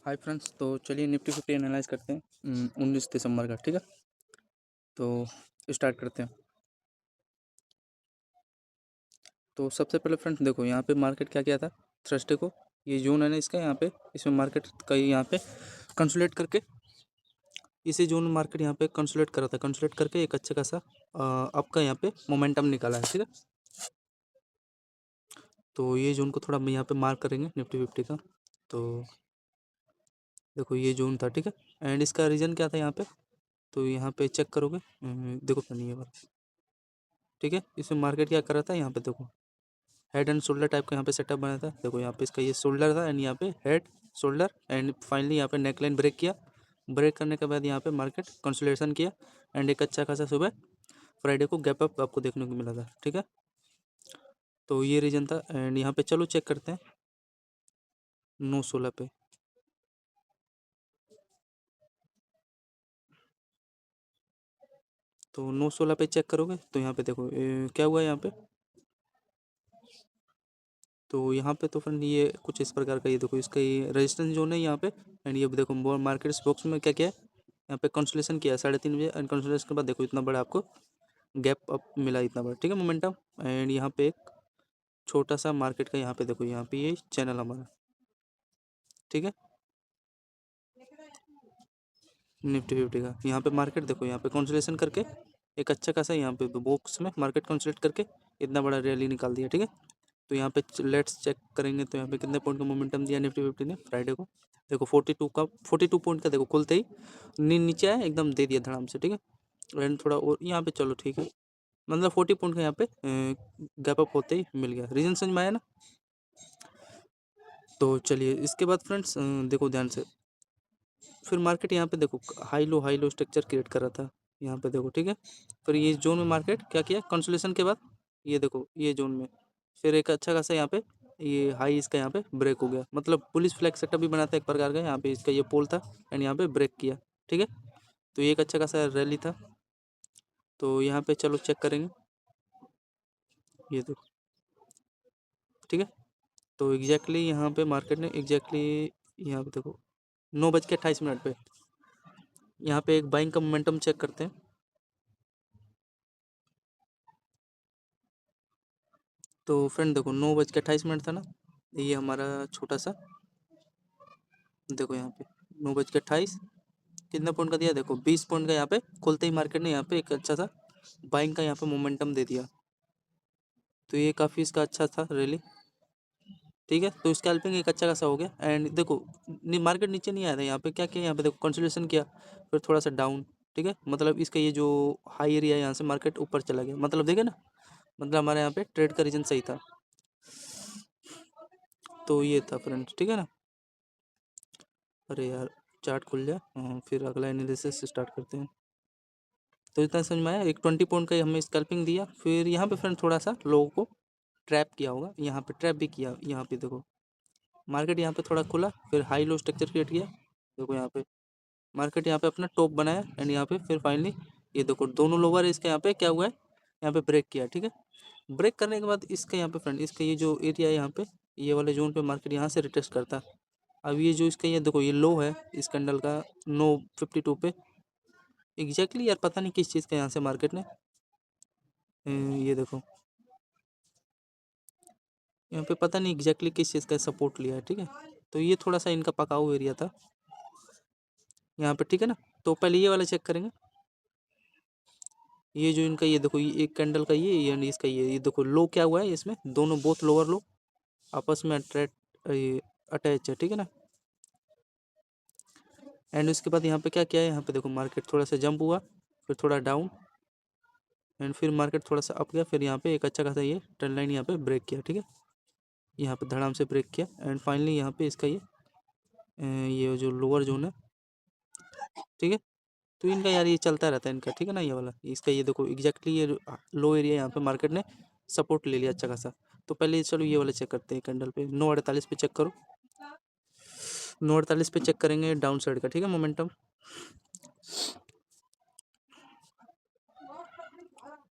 Hi friends, तो चलिए Nifty 50 analyse करते हैं 19 दिसंबर का। ठीक है, तो स्टार्ट करते हैं। तो सबसे पहले फ्रेंड्स देखो, यहाँ पे मार्केट क्या किया था थर्सडे को। ये जोन है ना इसका, यहाँ पे इसमें मार्केट का यहाँ पे कंसोलिडेट करके, इसी जोन में मार्केट यहाँ पे कंसोलिडेट करा था। कंसोलिडेट करके एक अच्छा खासा आपका यहाँ पे मोमेंटम निकाला है। ठीक है, तो ये जोन को थोड़ा यहाँ पे मार्क करेंगे निफ्टी 50 का। तो देखो ये जोन था, ठीक है, एंड इसका रीजन क्या था यहाँ पे, तो यहाँ पे चेक करोगे। देखो नहीं है बार, ठीक है, इसमें मार्केट क्या कर रहा था, यहाँ पे देखो हेड एंड शोल्डर टाइप का यहाँ पे सेटअप बना था। देखो यहाँ पे इसका ये शोल्डर था एंड यहाँ पे हेड शोल्डर एंड फाइनली यहाँ पे नेकलाइन ब्रेक किया। ब्रेक करने के बाद यहाँ पे मार्केट कंसोलिडेशन किया एंड एक अच्छा खासा सुबह फ्राइडे को गैप अप आपको देखने को मिला था। ठीक है, तो ये रीजन था एंड यहाँ पे चलो चेक करते हैं 9/16 पे। तो 9/16 पे चेक करोगे तो यहाँ पे देखो क्या हुआ यहाँ पे। तो यहाँ पे तो फ्रेंड ये कुछ इस प्रकार का, ये देखो इसका ये रेजिस्टेंस जोन है यहाँ पे एंड ये देखो मार्केट बॉक्स में क्या किया है, यहाँ पे कंसोलिडेशन किया 3:30 बजे एंड कंसोलिडेशन के बाद देखो इतना बड़ा आपको गैप अप मिला, इतना बड़ा। ठीक है, मोमेंटम एंड यहाँ पे एक छोटा सा मार्केट का यहाँ पे देखो, यहाँ पे ये चैनल हमारा। ठीक है, निफ्टी 50 का यहाँ पे मार्केट देखो, यहाँ पे कंसोलिडेशन करके एक अच्छा खासा यहाँ पे बॉक्स में मार्केट कंसोलिडेट करके इतना बड़ा रैली निकाल दिया। ठीक है, तो यहाँ पे लेट्स चेक करेंगे तो यहाँ पे कितने पॉइंट का मोमेंटम दिया निफ्टी 50 ने फ्राइडे को। देखो 42 पॉइंट का देखो खुलते ही नीचे आया, एकदम दे दिया धड़ाम से। ठीक है, एंड थोड़ा और यहाँ पे चलो ठीक है, मतलब 40 पॉइंट का यहाँ पे गैप अप होते ही मिल गया। रीजन समझ में आया ना। तो चलिए इसके बाद फ्रेंड्स देखो ध्यान से, फिर मार्केट यहाँ पे देखो हाई लो स्ट्रक्चर क्रिएट कर रहा था यहाँ पे देखो। ठीक है, फिर ये जोन में मार्केट क्या किया कंसोलिडेशन के बाद, ये देखो ये जोन में फिर एक अच्छा खासा यहाँ पे ये हाई इसका यहाँ पे ब्रेक हो गया, मतलब पुलिस फ्लैग सेटअप भी बनाता है एक प्रकार का। यहाँ पे इसका ये पोल था एंड यहाँ पे ब्रेक किया। ठीक है, तो ये एक अच्छा खासा रैली था। तो यहाँ पे चलो चेक करेंगे, ये देखो। ठीक है, तो एग्जैक्टली यहाँ पे मार्केट ने एग्जैक्टली यहाँ पे देखो 9:28 पे यहाँ पे एक बाइंग का मोमेंटम चेक करते हैं। तो फ्रेंड देखो 9:28 था ना, ये हमारा छोटा सा देखो यहाँ पे 9:28 कितना पॉइंट का दिया, देखो 20 पॉइंट का यहाँ पे खुलते ही मार्केट ने यहाँ पे एक अच्छा सा बाइंग का यहाँ पे मोमेंटम दे दिया। तो ये काफ़ी इसका अच्छा था रैली। ठीक है, तो स्कैल्पिंग एक अच्छा खासा हो गया एंड देखो मार्केट नीचे नहीं आया था, यहाँ पे क्या किया, यहाँ पे देखो कंसोलिडेशन किया फिर थोड़ा सा डाउन। ठीक है, मतलब इसका ये जो हाई एरिया है यहाँ से मार्केट ऊपर चला गया, मतलब देखे ना, मतलब हमारे यहाँ पे ट्रेड का रीजन सही था। तो ये था फ्रेंड्स, ठीक है ना। अरे यार चार्ट खुल गया, फिर अगला एनालिसिस स्टार्ट करते हैं। तो इतना समझ में आया, एक 20 पॉइंट का हमें स्कैल्पिंग दिया। फिर यहाँ पे फ्रेंड थोड़ा सा लोगों को ट्रैप किया होगा, यहाँ पे ट्रैप भी किया। यहाँ पे देखो मार्केट यहाँ पे थोड़ा खुला फिर हाई लो स्ट्रक्चर क्रिएट किया। देखो यहाँ पे मार्केट यहाँ पे अपना टॉप बनाया एंड यहाँ पे फिर फाइनली ये देखो दोनों लोअर इसका यहाँ पे क्या हुआ है, यहाँ पे ब्रेक किया। ठीक है, ब्रेक करने के बाद इसका यहाँ पे फ्रेंड इसका ये जो एरिया है यहाँ पे ये वाले जोन पे मार्केट यहाँ से रिटेस्ट करता है। अब ये जो इसका ये देखो ये लो है इस कैंडल का 9:52 पे एग्जैक्टली। यार पता नहीं किस चीज़ का यहाँ से मार्केट ने ये देखो यहाँ पे पता नहीं एग्जैक्टली किस चीज़ का सपोर्ट लिया है। ठीक है, तो ये थोड़ा सा इनका पकाऊ एरिया था यहाँ पे। ठीक है ना, तो पहले ये वाला चेक करेंगे। ये जो इनका ये देखो ये एक कैंडल का ये यानी इसका ये देखो लो क्या हुआ है, इसमें दोनों बोथ लोअर लो आपस में अटैच है। ठीक है ना, एंड उसके बाद यहाँ पे क्या किया है, यहाँ पे देखो मार्केट थोड़ा सा जंप हुआ फिर थोड़ा डाउन एंड फिर मार्केट थोड़ा सा अप गया। फिर यहाँ पे एक अच्छा खासा ये ट्रेंड लाइन यहाँ पे ब्रेक किया। ठीक है, यहाँ पे धड़ाम से ब्रेक किया एंड फाइनली यहाँ पे इसका ये जो लोअर जोन है। ठीक है, तो इनका यार ये चलता रहता है इनका। ठीक है ना, ये वाला इसका ये देखो एग्जैक्टली ये लो एरिया यहाँ पे मार्केट ने सपोर्ट ले लिया अच्छा खासा। तो पहले चलो ये वाला चेक करते हैं कैंडल पे 9:48 पे चेक करो। 9:48 पे चेक करेंगे डाउन साइड का। ठीक है, मोमेंटम।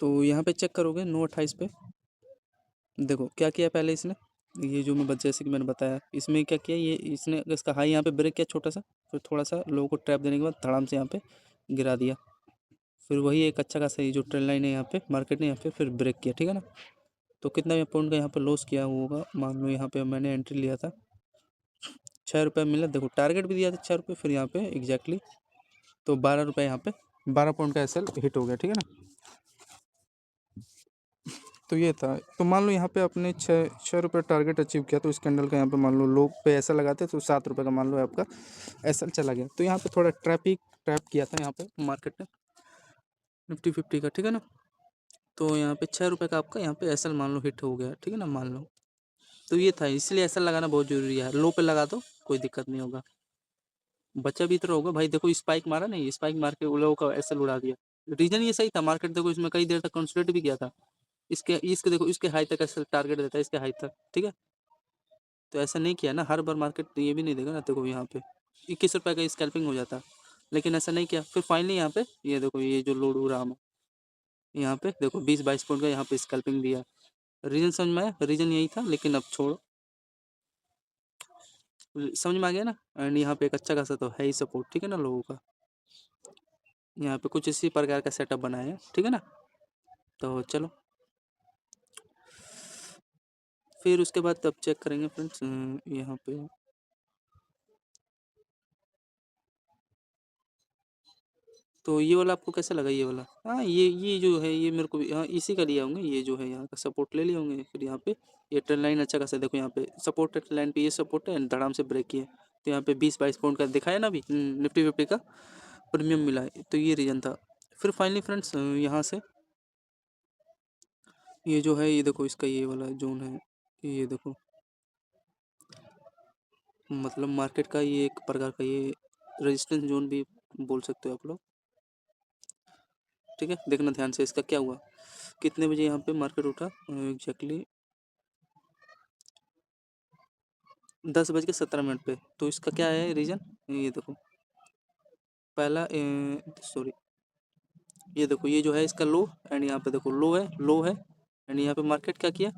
तो यहाँ पे चेक करोगे 9:28 पे देखो क्या किया पहले इसने, ये जो जैसे कि मैंने बताया, इसमें क्या किया, ये इसने इसका हाई यहाँ पे ब्रेक किया छोटा सा, फिर थोड़ा सा लो को ट्रैप देने के बाद धड़ाम से यहाँ पे गिरा दिया। फिर वही एक अच्छा खासा ये जो ट्रेंड लाइन है यहाँ पे मार्केट ने यहाँ पे फिर ब्रेक किया, ठीक है ना। तो कितना पॉइंट का यहाँ पे लॉस किया होगा, मान लो यहाँ पे मैंने एंट्री लिया था 6 रुपये मिला, देखो टारगेट भी दिया था 6 रुपये, फिर यहाँ पे एग्जैक्टली तो 12 रुपये यहाँ पे 12 पॉइंट का एसएल हिट हो गया, ठीक है ना। तो ये था, तो मान लो यहाँ पे अपने 6 रुपये टारगेट अचीव किया, तो इस कैंडल का यहाँ पे मान लो लो पे ऐसा लगाते तो 7 रुपये का मान लो आपका एसएल चला गया। तो यहाँ पे थोड़ा ट्रैप किया था यहाँ पे मार्केट ने निफ्टी 50 का, ठीक है ना। तो यहाँ पे 6 रुपये का आपका यहाँ पे एसएल मान लो हिट हो गया, ठीक है ना, मान लो। तो ये था, इसलिए एसएल लगाना बहुत जरूरी है, लो पे लगा दो कोई दिक्कत नहीं होगा, बचा भी इतना होगा भाई। देखो स्पाइक मारा नहीं, स्पाइक मार के उन लोगों का एसएल उड़ा दिया। रीजन ये सही था, मार्केट देखो इसमें कई देर तक कंसोलिडेट भी किया था, इसके देखो इसके हाई तक एसएल टारगेट देता है, इसके हाई तक, ठीक है। तो ऐसा नहीं किया ना, हर बार मार्केट ये भी नहीं देगा ना, देखो यहाँ पे 21 रुपये का स्कैल्पिंग हो जाता, लेकिन ऐसा नहीं किया। फिर फाइनली यहाँ पे ये देखो ये जो लोड उड़ा हम यहाँ पे देखो 20-22 पॉइंट का यहाँ पे स्कैल्पिंग दिया। रीजन समझ में आया, रीजन यही था, लेकिन अब छोड़ो, समझ में आ गया ना। एंड यहाँ पे एक अच्छा खासा तो है ही सपोर्ट, ठीक है ना, लोगों का। यहाँ पे कुछ इसी प्रकार का सेटअप बनाया है, ठीक है ना। तो चलो फिर उसके बाद अब चेक करेंगे फ्रेंड्स यहाँ पे तो ये वाला आपको कैसा लगा, ये वाला। हाँ ये जो है ये मेरे को भी हाँ इसी का लिया होंगे, ये जो है यहाँ का सपोर्ट ले लिए होंगे। फिर यहाँ पे ये ट्रेंड लाइन अच्छा खासा, देखो यहाँ पे सपोर्ट है, ट्रेंड लाइन पे ये सपोर्ट है, धड़ाम से ब्रेक किया। तो यहाँ पे 20-22 पॉइंट का दिखाया ना अभी निफ्टी 50 का प्रीमियम मिला है, तो ये रीज़न था। फिर फाइनली फ्रेंड्स यहाँ से ये जो है ये देखो इसका ये वाला जोन है, ये देखो मतलब मार्केट का ये एक प्रकार का ये रेजिस्टेंस जोन भी बोल सकते हो आप लोग, ठीक है। देखना ध्यान से इसका क्या हुआ, कितने बजे यहाँ पे मार्केट उठा एग्जैक्टली 10:17 पे। तो इसका क्या है रीजन, ये देखो पहला सॉरी ये देखो ये जो है इसका लो, एंड यहाँ पे देखो लो है एंड यहाँ पे मार्केट क्या किया,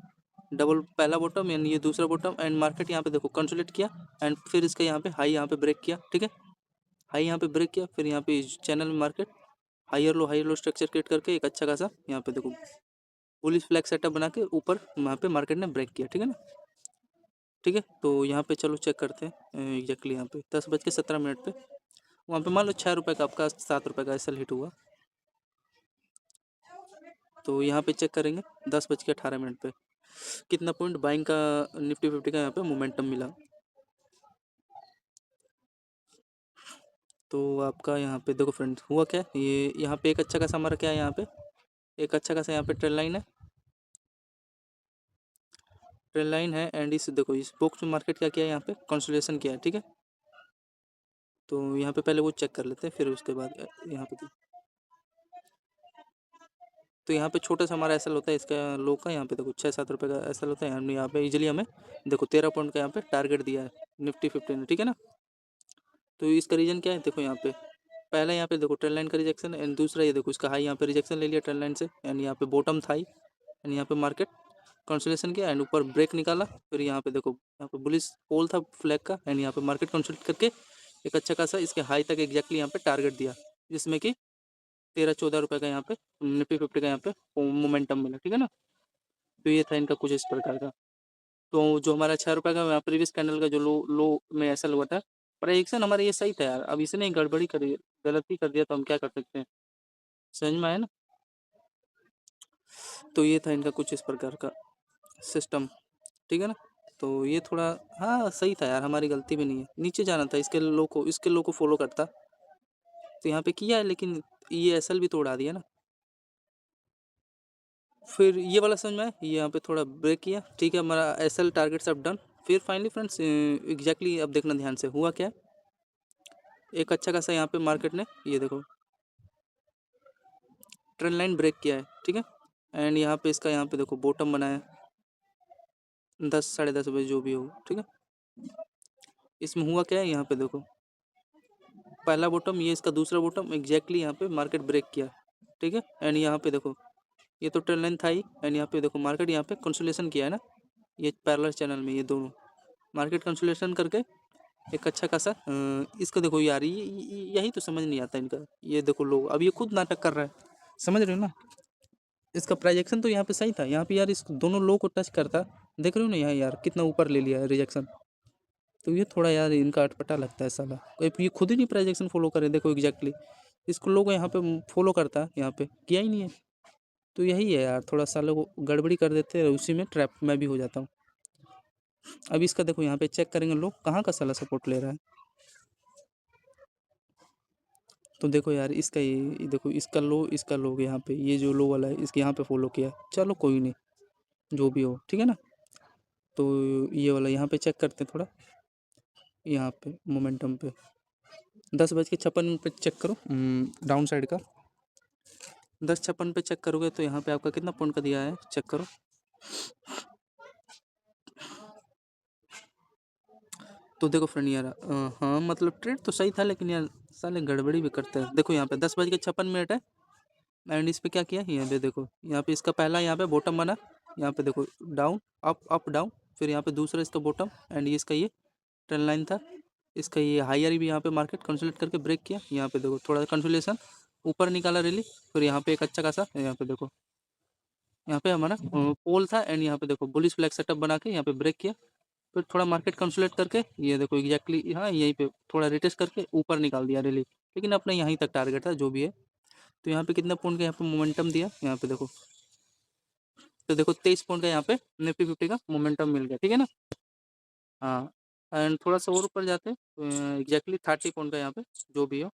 डबल पहला बॉटम एंड ये दूसरा बॉटम, एंड मार्केट यहाँ पे देखो कंसोलिडेट किया, एंड फिर इसका यहाँ पे हाई यहाँ पे ब्रेक किया, ठीक है। हाई यहाँ पे ब्रेक किया, फिर यहाँ पे चैनल में market higher low structure create करके एक अच्छा खासा यहाँ पे देखो बुलिश फ्लैग सेटअप बना के ऊपर वहाँ पे मार्केट ने ब्रेक किया, ठीक है ना। ठीक है, तो यहाँ पे चलो चेक करते हैं एग्जैक्टली यहाँ पे 10:17 पे वहाँ पे मान लो 6 रुपये का आपका 7 रुपये का एसएल हिट हुआ। तो यहाँ पे चेक करेंगे 10:18 पे कितना पॉइंट बाइंग का निफ्टी 50 का यहाँ पे मोमेंटम मिला। तो आपका यहाँ पे देखो फ्रेंड्स हुआ क्या, ये यहाँ पे एक अच्छा खासा हमारा क्या है, यहाँ पे एक अच्छा खासा यहाँ पे ट्रेंड लाइन है, ट्रेंड लाइन है, एंड इस देखो इस बॉक्स में मार्केट क्या किया है, यहाँ पे कंसोलिडेशन किया है, ठीक है। तो यहाँ पे पहले वो चेक कर लेते हैं, फिर उसके बाद यहाँ पे तो यहाँ पे छोटा सा हमारा एसएल होता है इसका लो का, यहाँ पे देखो 6-7 रुपये का एसएल होता है, हमने यहाँ पे इजीली हमें देखो 13 पॉइंट का यहाँ पे टारगेट दिया है निफ्टी 50 ने, ठीक है ना। तो इसका रीजन क्या है, देखो यहाँ पे पहला यहाँ पे देखो ट्रेंड लाइन का रिजेक्शन, एंड दूसरा ये देखो इसका हाई यहाँ पे रिजेक्शन ले लिया ट्रेंड लाइन से, एंड यहाँ पे बॉटम था हाई, एंड यहाँ पे मार्केट कंसोलिडेशन किया एंड ऊपर ब्रेक निकाला। फिर यहाँ पे देखो यहाँ पे बुलिश पोल था फ्लैग का, एंड यहाँ पे मार्केट कंसोलिडेट करके एक अच्छा खासा इसके हाई तक एग्जैक्टली यहाँ पे टारगेट दिया, जिसमें कि 13-14 रुपये का यहाँ पे निफ्टी 50 का यहाँ पे मोमेंटम मिला, ठीक है ना। तो ये था इनका कुछ इस प्रकार का। तो जो हमारा 6 रुपये का प्रीवियस कैंडल का जो लो में ऐसा हुआ था, प्रेडिक्शन हमारा ये सही था यार, अब इसने गड़बड़ी करी, गलती कर दिया, तो हम क्या कर सकते हैं, समझ में आया ना। तो ये था इनका कुछ इस प्रकार का सिस्टम, ठीक है ना। तो ये थोड़ा हाँ सही था यार, हमारी गलती भी नहीं है, नीचे जाना था, इसके लो को फॉलो करता तो यहाँ पे किया है, लेकिन ये एसएल भी तो उड़ा दिया ना। फिर ये वाला समझ में आया, ये यहाँ पे थोड़ा ब्रेक किया, ठीक है, हमारा एसएल टारगेट सब डन। फिर फाइनली फ्रेंड्स एग्जैक्टली अब देखना ध्यान से हुआ क्या, एक अच्छा खासा यहाँ पे मार्केट ने ये देखो ट्रेंड लाइन ब्रेक किया है, ठीक है। एंड यहाँ पे इसका यहाँ पे देखो बॉटम बनाया 10-10:30 बजे जो भी हो, ठीक है। इसमें हुआ क्या है, यहाँ पे देखो पहला बॉटम, ये इसका दूसरा बॉटम एग्जैक्टली यहाँ पे मार्केट ब्रेक किया, ठीक है। एंड यहाँ पे देखो ये तो ट्रेंड लाइन था ही, एंड यहाँ पे देखो मार्केट यहाँ पे कंसोलिडेशन किया है ना, ये पैरेलल चैनल में ये दोनों मार्केट कंसोलिडेशन करके एक अच्छा खासा इसको देखो यार, यही तो समझ नहीं आता इनका। ये देखो लोग अब ये खुद नाटक कर रहा है, समझ रहे हो ना। इसका प्राइजेक्शन तो यहाँ पे सही था, यहाँ पे यार इस दोनों लो को टच करता, देख रहे हो ना यहाँ यार कितना ऊपर ले लिया है रिजेक्शन। तो ये थोड़ा यार इनका अटपटा लगता है साला, ये खुद ही नहीं प्राइजेक्शन फॉलो करे, देखो एग्जैक्टली इसको लोग यहाँ पे फॉलो करता, यहाँ पे किया ही नहीं है। तो यही है यार, थोड़ा सा लोग गड़बड़ी कर देते हैं, उसी में ट्रैप मैं भी हो जाता हूँ। अब इसका देखो यहाँ पे चेक करेंगे लोग कहाँ का साला सपोर्ट ले रहा है। तो देखो यार इसका ये देखो, इसका लो यहाँ पे, ये जो लो वाला है इसके यहाँ पे फॉलो किया, चलो कोई नहीं जो भी हो, ठीक है ना। तो ये वाला यहाँ पे चेक करते हैं थोड़ा, यहाँ पे मोमेंटम पे 10:56 पे चेक करो डाउन साइड का। 10:56 पे चेक करोगे तो यहाँ पे आपका कितना पॉइंट का दिया है चेक करो। तो देखो फ्रेंड यार हाँ मतलब ट्रेड तो सही था, लेकिन यार साले गड़बड़ी भी करते हैं। देखो यहाँ पे 10:56 है एंड इस पे क्या किया, यहाँ पे देखो, यहाँ पे इसका पहला यहाँ पे बॉटम बना, यहाँ पे देखो डाउन अप अप डाउन, फिर यहाँ पे दूसरा इसका बॉटम एंड ये इसका ये ट्रेंड लाइन था, इसका ये हायर भी यहाँ पे मार्केट कंसोलिडेट करके ब्रेक किया। यहाँ पे देखो थोड़ा कंसोलिडेशन ऊपर निकाला रैली, फिर यहाँ पे एक अच्छा खासा यहाँ पे देखो, यहाँ पे हमारा पोल था एंड यहाँ पे देखो बुलिश फ्लैग सेटअप बना के यहाँ पे ब्रेक किया, फिर थोड़ा मार्केट कंसोलिडेट करके ये देखो एग्जैक्टली हाँ यहीं पे थोड़ा रिटेस्ट करके ऊपर निकाल दिया रैली, लेकिन अपने यहीं तक टारगेट था जो भी है। तो यहाँ पे कितना पॉइंट का यहाँ पे मोमेंटम दिया, यहाँ पे देखो, तो देखो 23 पॉइंट का यहाँ पे निफ्टी 50 का मोमेंटम मिल गया, ठीक है ना। हाँ एंड थोड़ा सा और ऊपर जाते एग्जैक्टली 30 पॉइंट का यहाँ पे जो भी हो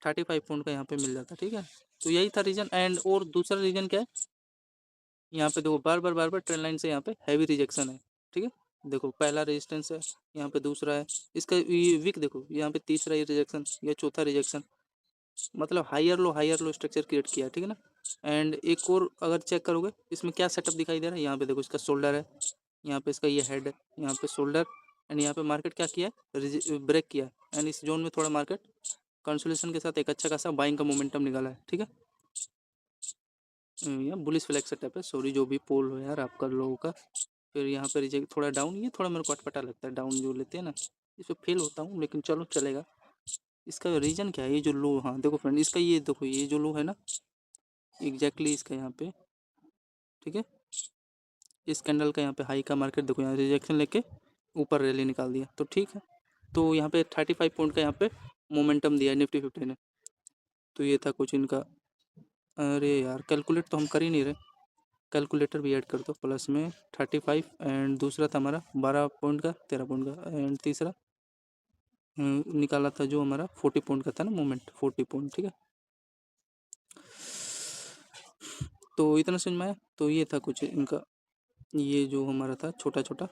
35 पॉइंट का यहाँ पे मिल जाता, ठीक है। तो यही था रीजन। एंड और दूसरा रीजन क्या है, यहाँ पे देखो बार बार ट्रेंड लाइन से यहाँ पे हैवी रिजेक्शन है, ठीक है। देखो पहला रेजिस्टेंस है, यहाँ पे दूसरा है, इसका ये वीक देखो, यहाँ पे तीसरा ये रिजेक्शन, ये चौथा रिजेक्शन, मतलब हायर लो स्ट्रक्चर क्रिएट किया है, ठीक है ना। एंड एक और अगर चेक करोगे इसमें क्या सेटअप दिखाई दे रहा है, यहाँ पे देखो इसका शोल्डर है, यहाँ पे इसका ये हेड है, यहाँ पे शोल्डर एंड यहाँ पे मार्केट क्या किया है ब्रेक किया है एंड इस जोन में थोड़ा मार्केट कंसोलिडेशन के साथ एक अच्छा खासा बाइंग का मोमेंटम निकाला है, ठीक है। यहाँ बुलिश फ्लैग सेटअप है, सॉरी जो भी पोल हो यार आपका लोगों का। फिर यहाँ पे रिजेक्ट थोड़ा डाउन, ये थोड़ा मेरे को अटपटा लगता है डाउन जो लेते हैं ना, इस पर फेल होता हूँ, लेकिन चलो चलेगा। इसका रीजन क्या है, ये जो लो, हाँ देखो फ्रेंड इसका ये देखो, ये जो लो है ना एग्जैक्टली इसका यहाँ पे, ठीक है, इस कैंडल का यहाँ पे हाई का मार्केट देखो, यहाँ रिजेक्शन लेके ऊपर रैली निकाल दिया, तो ठीक है। तो यहाँ पे 35 पॉइंट का यहाँ पे मोमेंटम दिया है निफ्टी 50 ने। तो ये था कुछ इनका। अरे यार कैलकुलेट तो हम कर ही नहीं रहे, कैलकुलेटर भी ऐड कर दो प्लस में 35 एंड दूसरा था हमारा 12 पॉइंट का 13 पॉइंट का एंड तीसरा निकाला था जो हमारा 40 पॉइंट का था ना मोमेंट, 40 पॉइंट, ठीक है। तो इतना समझ में आया। तो ये था कुछ इनका, ये जो हमारा था छोटा छोटा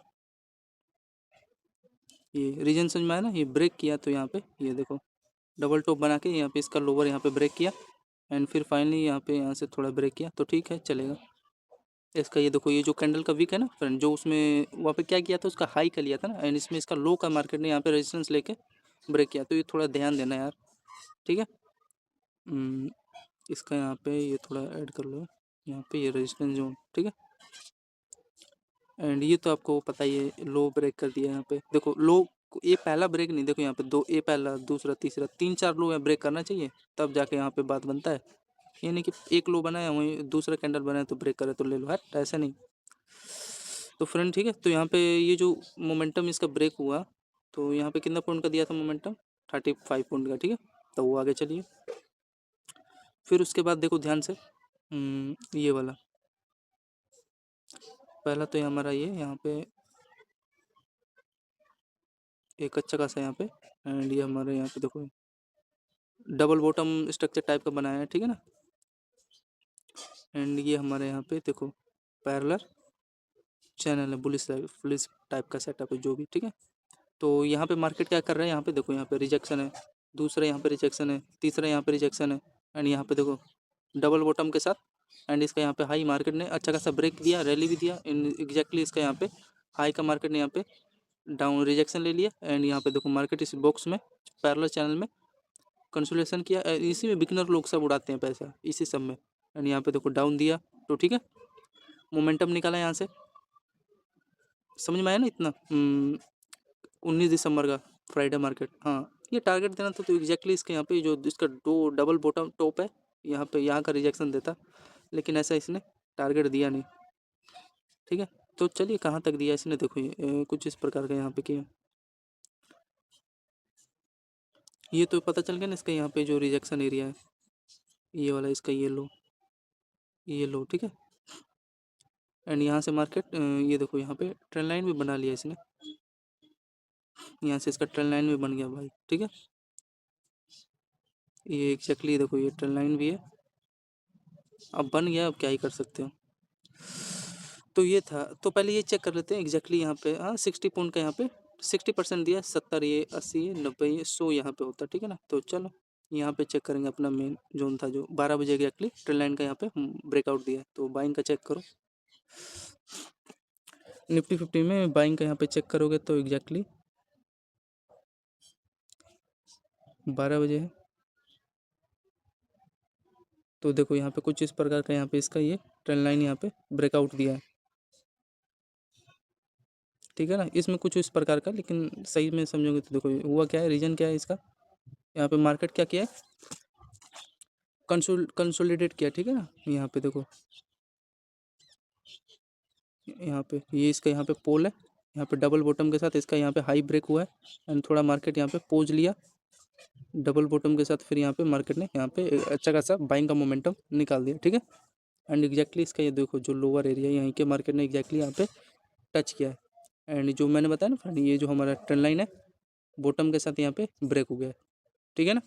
ये रीजन समझ में आया ना। ये ब्रेक किया तो यहाँ पे ये देखो डबल टॉप बना के यहाँ पे इसका लोअर यहाँ पे ब्रेक किया एंड फिर फाइनली यहाँ पे यहाँ से थोड़ा ब्रेक किया, तो ठीक है चलेगा। इसका ये देखो, ये जो कैंडल का वीक है ना फ्रेंड, जो उसमें वहाँ पे क्या किया था उसका हाई का लिया था ना एंड इसमें इसका लो का मार्केट ने यहाँ पे रेजिस्टेंस लेके ब्रेक किया, तो ये थोड़ा ध्यान देना यार, ठीक है। इसका यहाँ पे ये थोड़ा ऐड कर लो, यहाँ पे ये रेजिस्टेंस जोन, ठीक है। एंड ये तो आपको पता ही है लो ब्रेक कर दिया यहाँ पे, देखो लो ये पहला ब्रेक नहीं, देखो यहाँ पे दो, ये पहला दूसरा तीसरा 3-4 लो यहाँ ब्रेक करना चाहिए, तब जाके यहाँ पे बात बनता है। ये नहीं कि एक लो बनाया वहीं दूसरा कैंडल बनाया तो ब्रेक करे तो ले लो, है ऐसा नहीं। तो फ्रेंड ठीक है, तो यहाँ पे ये जो मोमेंटम इसका ब्रेक हुआ, तो यहाँ पे कितना पॉइंट का दिया था मोमेंटम 35 पॉइंट का, ठीक है। तो वो आगे चलिए, फिर उसके बाद देखो ध्यान से ये वाला पहला तो ये हमारा ये यहाँ पे एक अच्छा खासा यहाँ पे एंड ये हमारे यहाँ पे देखो डबल बॉटम स्ट्रक्चर टाइप का बनाया है, ठीक है ना। एंड ये हमारे यहाँ पे देखो पैरेलल चैनल है, बुलिश टाइप का सेटअप है जो भी, ठीक है। तो यहाँ पे मार्केट क्या कर रहा है, यहाँ पे देखो यहाँ पे रिजेक्शन है, दूसरा यहाँ पे रिजेक्शन है, तीसरा यहाँ पे रिजेक्शन है एंड यहाँ पे देखो डबल बॉटम के साथ एंड इसका यहाँ पे हाई मार्केट ने अच्छा खासा ब्रेक दिया, रैली भी दिया एग्जैक्टली इसका यहाँ पे हाई का मार्केट ने यहाँ पे डाउन रिजेक्शन ले लिया एंड यहाँ पे देखो मार्केट इस बॉक्स में पैरेलल चैनल में कंसोलिडेशन किया, इसी में बिगनर लोग सब उड़ाते हैं पैसा इसी सब में एंड यहाँ पे देखो डाउन दिया, तो ठीक है मोमेंटम निकाला यहाँ से समझ में आया ना इतना? 19 दिसंबर का फ्राइडे मार्केट। हाँ, ये टारगेट देना था तो एग्जैक्टली इसके यहाँ पे जो इसका दो डबल बॉटम टॉप है, यहाँ पे यहाँ का रिजेक्शन देता, लेकिन ऐसा इसने टारगेट दिया नहीं। ठीक है, तो चलिए कहाँ तक दिया इसने, देखो ये कुछ इस प्रकार का यहाँ पे किया। ये तो पता चल गया ना इसका यहाँ पे जो रिजेक्शन एरिया है, ये वाला इसका ये लो। ठीक है, एंड यहाँ से मार्केट ये देखो यहाँ पे ट्रेंड लाइन भी बना लिया इसने, यहाँ से इसका ट्रेंड लाइन भी बन गया भाई। ठीक है, ये एग्जैक्टली देखो ये ट्रेंड लाइन भी है, अब बन गया, अब क्या ही कर सकते हो। तो ये था, तो पहले ये चेक कर लेते हैं एग्जैक्टली यहाँ पे। हाँ, 60 पॉइंट का यहाँ पे 60% दिया, 70 ये 80 ये 90 ये 100 यहाँ पे होता। ठीक है ना, तो चलो यहाँ पे चेक करेंगे अपना मेन जोन था जो 12 बजे एग्जैक्टली ट्रेंड लाइन का यहाँ पे ब्रेकआउट दिया, तो बाइंग का चेक करो। निफ्टी 50 में बाइंग का यहाँ पे चेक करोगे तो एग्जैक्टली 12 बजे है, तो देखो यहाँ पे कुछ इस प्रकार का यहाँ पे इसका ये ट्रेंड लाइन यहाँ पे ब्रेकआउट दिया है। ठीक है ना, इसमें कुछ इस प्रकार का, लेकिन सही में समझोगे तो देखो हुआ क्या है, रीजन क्या है इसका, यहाँ पे मार्केट क्या किया है, कंसोलिडेट किया। ठीक है ना, यहाँ पे देखो, यहाँ पे ये इसका यहाँ पे पोल है, यहाँ पे डबल बॉटम के साथ इसका यहाँ पे हाई ब्रेक हुआ है, एंड थोड़ा मार्केट यहाँ पे पोज लिया डबल बॉटम के साथ, फिर यहाँ पे मार्केट ने यहाँ पे अच्छा खासा बाइंग का मोमेंटम निकाल दिया। ठीक है, एंड एग्जैक्टली इसका ये देखो जो लोअर एरिया यहीं के मार्केट ने एग्जैक्टली यहाँ पे टच किया है, एंड जो मैंने बताया ना फ्रेंड, ये जो हमारा ट्रेंड लाइन है बॉटम के साथ यहाँ पे ब्रेक हो गया है। ठीक है ना,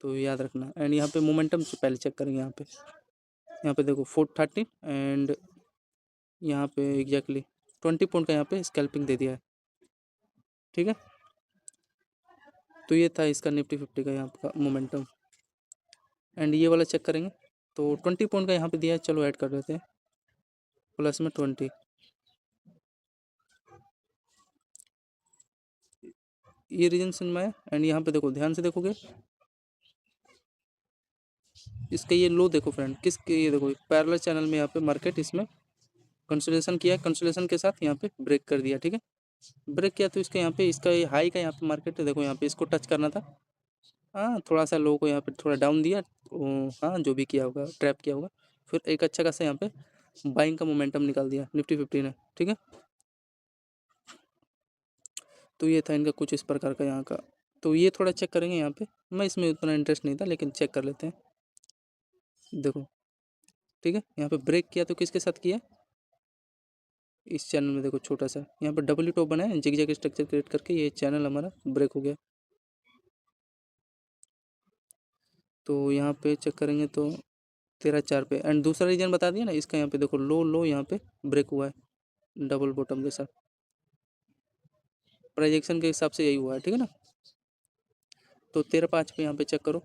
तो याद रखना, एंड यहाँ पे मोमेंटम से पहले चेक करेंगे। यहाँ पे देखो 430 एंड यहाँ पे एग्जैक्टली 20 पॉइंट का यहाँ पे स्कैल्पिंग दे दिया है। ठीक है, तो ये था इसका निफ्टी 50 का यहाँ का मोमेंटम, एंड ये वाला चेक करेंगे तो 20 पॉइंट का यहाँ पे दिया है, चलो ऐड कर देते हैं प्लस में 20। ये रीजन समझ में आया, एंड यहाँ पे देखो ध्यान से देखोगे इसका ये लो देखो फ्रेंड, किसके, ये देखो पैरेलल चैनल में यहाँ पे मार्केट इसमें कंसोलिडेशन किया, कंसोलिडेशन के साथ यहाँ पे ब्रेक कर दिया। ठीक है, ब्रेक किया तो इसका यहाँ पे इसका ये हाई का यहाँ पे मार्केट देखो, यहाँ पे इसको टच करना था। हाँ, थोड़ा सा लो को यहाँ पे थोड़ा डाउन दिया, हाँ जो भी किया होगा ट्रैप किया होगा, फिर एक अच्छा खासा यहाँ पे बाइंग का मोमेंटम निकाल दिया निफ्टी 50 ने। ठीक है, तो ये था इनका कुछ इस प्रकार का यहाँ का, तो ये थोड़ा चेक करेंगे यहाँ पे, मैं इसमें उतना इंटरेस्ट नहीं था लेकिन चेक कर लेते हैं। देखो ठीक है, यहाँ पे ब्रेक किया तो किसके साथ किया, इस चैनल में देखो छोटा सा यहाँ पे डब्ल्यू टॉप बना है, जिग जैग स्ट्रक्चर क्रिएट करके ये चैनल हमारा ब्रेक हो गया। तो यहाँ पे चेक करेंगे तो 13.4 पे, एंड दूसरा रीजन बता दिया ना इसका, यहाँ पे देखो लो लो यहाँ पे ब्रेक हुआ है डबल बॉटम के साथ, प्रोजेक्शन के हिसाब से यही हुआ है। ठीक है ना, तो 13.5 पे यहाँ पे चेक करो।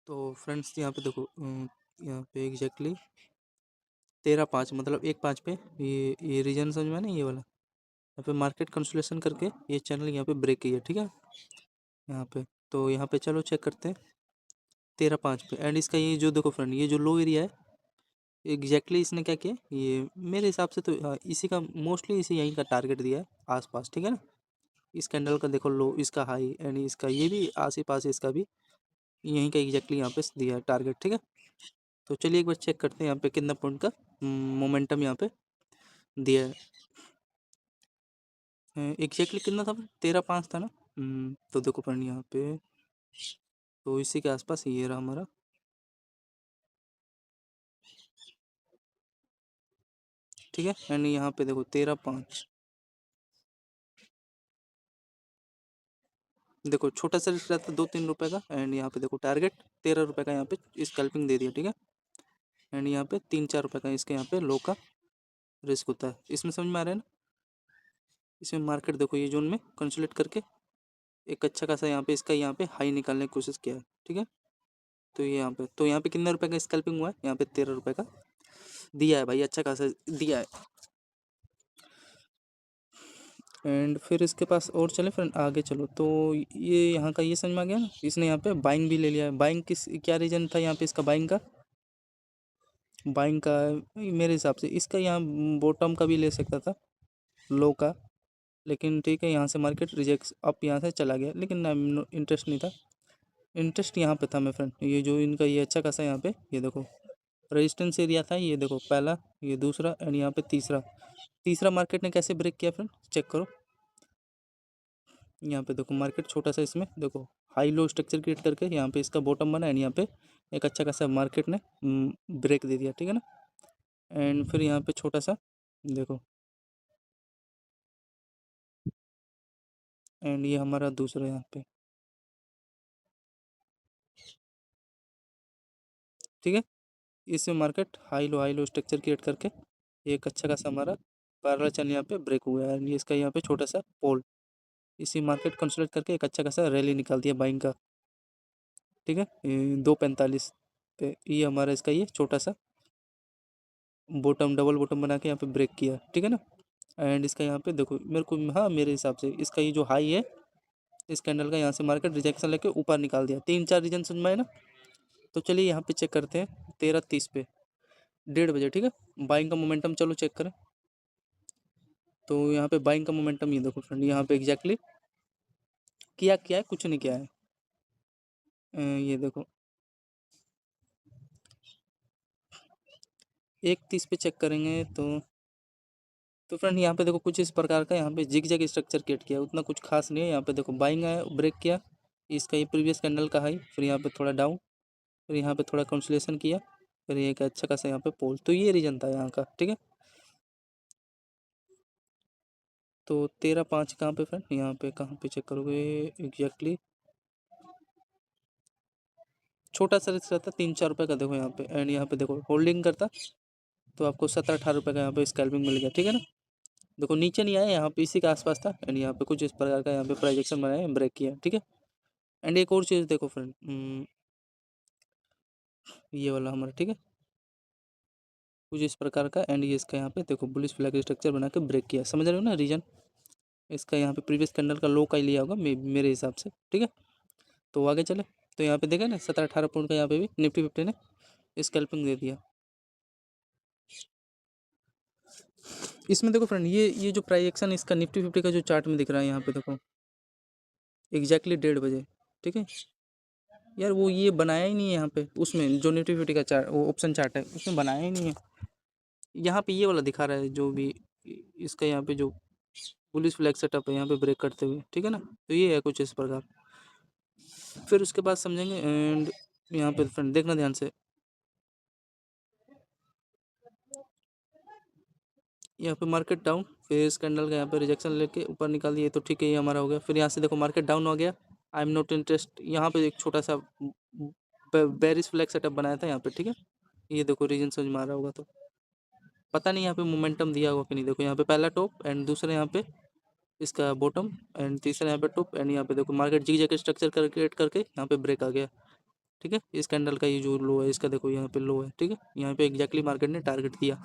तो फ्रेंड्स यहाँ पे देखो यहाँ पे एग्जैक्टली 13.5 मतलब 1.5 पे ये रीजन समझ में आया ना, ये वाला यहाँ पे मार्केट कंसोलिडेशन करके ये चैनल यहाँ पे ब्रेक किया। ठीक है, यहाँ पे तो यहाँ पे चलो चेक करते हैं 13.5 पे, एंड इसका ये जो देखो फ्रेंड, ये जो लो एरिया है एग्जैक्टली इसने क्या किया, ये मेरे हिसाब से तो इसी का मोस्टली इसी यहीं का टारगेट दिया है आसपास। ठीक है ना, इस कैंडल का देखो लो, इसका हाई, एंड इसका ये भी आस ही पास, इसका भी यहीं का एग्जैक्टली यहाँ पे दिया है टारगेट। ठीक है, तो चलिए एक बार चेक करते हैं यहाँ पे कितना पॉइंट का मोमेंटम यहाँ पे दिया है। एग्जैक्टली कितना था, 13.5 था ना। तो देखो फ्रेंड यहाँ पे तो इसी के आसपास ये रहा हमारा। ठीक है, एंड यहाँ पे देखो 13.5, देखो छोटा सा रिस्क रहता है 2-3 रुपए का, एंड यहाँ पे देखो टारगेट 13 रुपए का यहाँ पे स्कैल्पिंग दे दिया। ठीक है, एंड यहाँ पे 3-4 रुपए का इसके यहाँ पे लो का रिस्क होता है, इसमें समझ में आ रहा है ना। इसमें मार्केट देखो ये जोन में कंसोलिडेट करके एक अच्छा खासा यहाँ पे इसका यहाँ पे हाई निकालने की कोशिश किया है। ठीक है, तो ये यहाँ पे कितने रुपए का स्कैल्पिंग हुआ है, यहाँ पे 13 रुपए का दिया है भाई, अच्छा खासा दिया है। एंड फिर इसके पास और चले फ्रेंड आगे चलो, तो ये यहाँ का ये समझ में आ गया ना, इसने यहाँ पे बाइंग भी ले लिया है। बाइंग किस क्या रीजन था यहाँ पे इसका बाइंग का, बाइंग का मेरे हिसाब से इसका यहाँ बॉटम का भी ले सकता था, लो का, लेकिन ठीक है यहाँ से मार्केट रिजेक्ट अप यहाँ से चला गया, लेकिन इंटरेस्ट नहीं था। इंटरेस्ट यहाँ पे था मेरे फ्रेंड, ये जो इनका ये अच्छा खासा यहाँ पे ये देखो रेजिस्टेंस एरिया था, ये देखो पहला, ये दूसरा एंड यहाँ पे तीसरा। तीसरा मार्केट ने कैसे ब्रेक किया फ्रेंड, चेक करो। यहाँ पे देखो मार्केट छोटा सा, इसमें देखो हाई लो स्ट्रक्चर क्रिएट करके यहाँ पे इसका बॉटम बना एंड यहाँ पे एक अच्छा खासा मार्केट ने ब्रेक दे दिया, ठीक है ना। एंड फिर यहाँ पे छोटा सा देखो, एंड ये हमारा दूसरा यहाँ पे, ठीक है। इसमें market high low structure create करके एक अच्छा खासा हमारा पैरेलल चैनल यहाँ पे ब्रेक हुआ है, एंड इसका यहाँ पे छोटा सा पोल, इसी मार्केट कंसोलिडेट करके एक अच्छा खासा रैली निकाल दिया बाइंग का, ठीक है। 2:45 पे ये हमारा इसका ये छोटा सा बॉटम, डबल बॉटम बना के यहाँ पे ब्रेक किया, ठीक है ना। एंड इसका यहाँ पे देखो मेरे को, हाँ मेरे हिसाब से इसका ये जो हाई है इस कैंडल का, यहाँ से मार्केट रिजेक्शन लेके ऊपर निकाल दिया। 3-4 रीजन समझ में आए ना। तो चलिए यहाँ पे चेक करते हैं 13:30 पे 1:30 बजे, ठीक है। बाइंग का मोमेंटम चलो चेक करें। तो यहाँ पे बाइंग का मोमेंटम ये देखो फ्रेंड, यहाँ पे एग्जैक्टली क्या क्या है, कुछ नहीं किया है। ये देखो 1:30 पे चेक करेंगे तो फ्रेंड यहाँ पे देखो कुछ इस प्रकार का यहाँ पे जिग जैग स्ट्रक्चर क्रिएट किया, उतना कुछ खास नहीं है। यहाँ पे देखो बाइंग आया, ब्रेक किया, इसका ये प्रीवियस कैंडल का हाई, फिर यहाँ पे थोड़ा डाउन, फिर यहाँ पे थोड़ा कंसोलिडेशन किया, फिर एक अच्छा खासा यहाँ पे पोल। तो ये रीजन था यहाँ का, ठीक है। तो 13:05 कहाँ पे फ्रेंड, यहाँ पे कहाँ पे चेक करोगे एग्जैक्टली, छोटा सा रिस्क रहता 3-4 रुपये का, देखो यहाँ पे, एंड यहाँ पे देखो होल्डिंग करता तो आपको 17-18 रुपये का यहाँ पे स्कैल्पिंग मिल गया, ठीक है ना। देखो नीचे नहीं आया, यहाँ पे इसी के आसपास था, एंड यहाँ पे कुछ इस प्रकार का यहाँ पे प्रोजेक्शन बनाया, ब्रेक किया, ठीक है। एंड एक और चीज़ देखो फ्रेंड, ये वाला हमारा, ठीक है, कुछ इस प्रकार का, एंड ये इसका यहाँ पे देखो बुलिश फ्लैग स्ट्रक्चर बना के ब्रेक किया, समझ रहे हो ना रीजन। इसका यहाँ पे प्रीवियस कैंडल का लो का ही लिया होगा मेरे हिसाब से, ठीक है। तो आगे चले, तो यहाँ पे देखा ना 17-18 पॉइंट का यहाँ पे भी निफ्टी 50 ने स्कैल्पिंग दे दिया। इसमें देखो फ्रेंड, ये जो प्राइस एक्शन इसका निफ्टी 50 का जो चार्ट में दिख रहा है यहाँ पे देखो एग्जैक्टली 1:30 बजे, ठीक है। यार वो ये बनाया ही नहीं है यहाँ पे, उसमें जो निफ्टी 50 का चार्ट, वो ऑप्शन चार्ट है उसमें बनाया ही नहीं है। यहाँ पे ये वाला दिखा रहा है जो भी इसका यहाँ पे जो पुलिस फ्लैग सेटअप है यहाँ पे ब्रेक करते हुए, ठीक है ना। तो ये है कुछ इस प्रकार, फिर उसके बाद समझेंगे। एंड यहाँ पे फ्रेंड देखना ध्यान से, यहाँ पे मार्केट डाउन, फिर इस कैंडल का यहाँ पे रिजेक्शन लेके ऊपर निकाल दिए, तो ठीक है ये हमारा हो गया। फिर यहाँ से देखो मार्केट डाउन हो गया, आई एम नॉट इंटरेस्ट, यहाँ पे एक छोटा सा बेरिश फ्लैग सेटअप बनाया था यहाँ पे, ठीक है। ये देखो रीजन समझ में आ रहा होगा, तो पता नहीं यहाँ पे मोमेंटम दिया होगा कि नहीं। देखो यहाँ पे पहला टॉप एंड दूसरा यहाँ पे इसका बॉटम एंड तीसरा यहाँ पे टॉप, एंड यहाँ पे देखो मार्केट जी जैके स्ट्रक्चर क्रिएट करके यहाँ पे ब्रेक आ गया, ठीक है। इस कैंडल का ये जो लो है इसका देखो यहाँ पे लो है, ठीक है। यहाँ पे एग्जैक्टली मार्केट ने टारगेट दिया।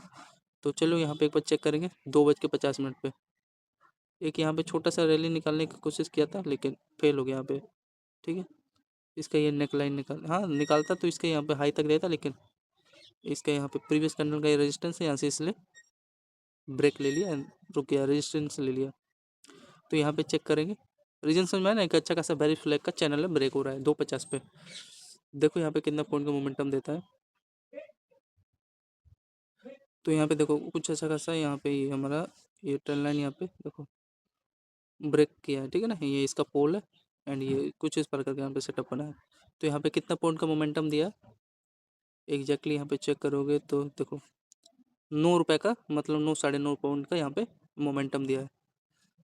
तो चलो यहाँ पे एक बार चेक करेंगे 2:50 पे, एक यहाँ पे छोटा सा रैली निकालने की कोशिश किया था लेकिन फेल हो गया यहाँ पे, ठीक है। इसका ये नेक लाइन निकालता तो इसके यहाँ पे हाई तक रहता, लेकिन इसका यहाँ पे प्रीवियस कैंडल का ये रेजिस्टेंस है, यहाँ से इसलिए ब्रेक ले लिया, रुक गया, रेजिस्टेंस ले लिया। तो यहाँ पे चेक करेंगे रीजन समझ में आया ना, एक अच्छा खासा बेरिश फ्लैग का चैनल है, ब्रेक हो रहा है 2:50 पे। देखो यहाँ पे कितना पॉइंट का मोमेंटम देता है। तो यहाँ पे देखो कुछ अच्छा खासा यहाँ पे ये हमारा ये ट्रेंड लाइन यहाँ पे देखो ब्रेक किया है, ठीक है ना। ये इसका पोल है एंड ये कुछ इस प्रकार का यहाँ पे सेटअप बना है। तो यहाँ पे कितना पॉइंट का मोमेंटम दिया एग्जैक्टली यहाँ पे चेक करोगे तो देखो 9 रुपये का, मतलब 9-9.5 पॉइंट का यहाँ पे मोमेंटम दिया है।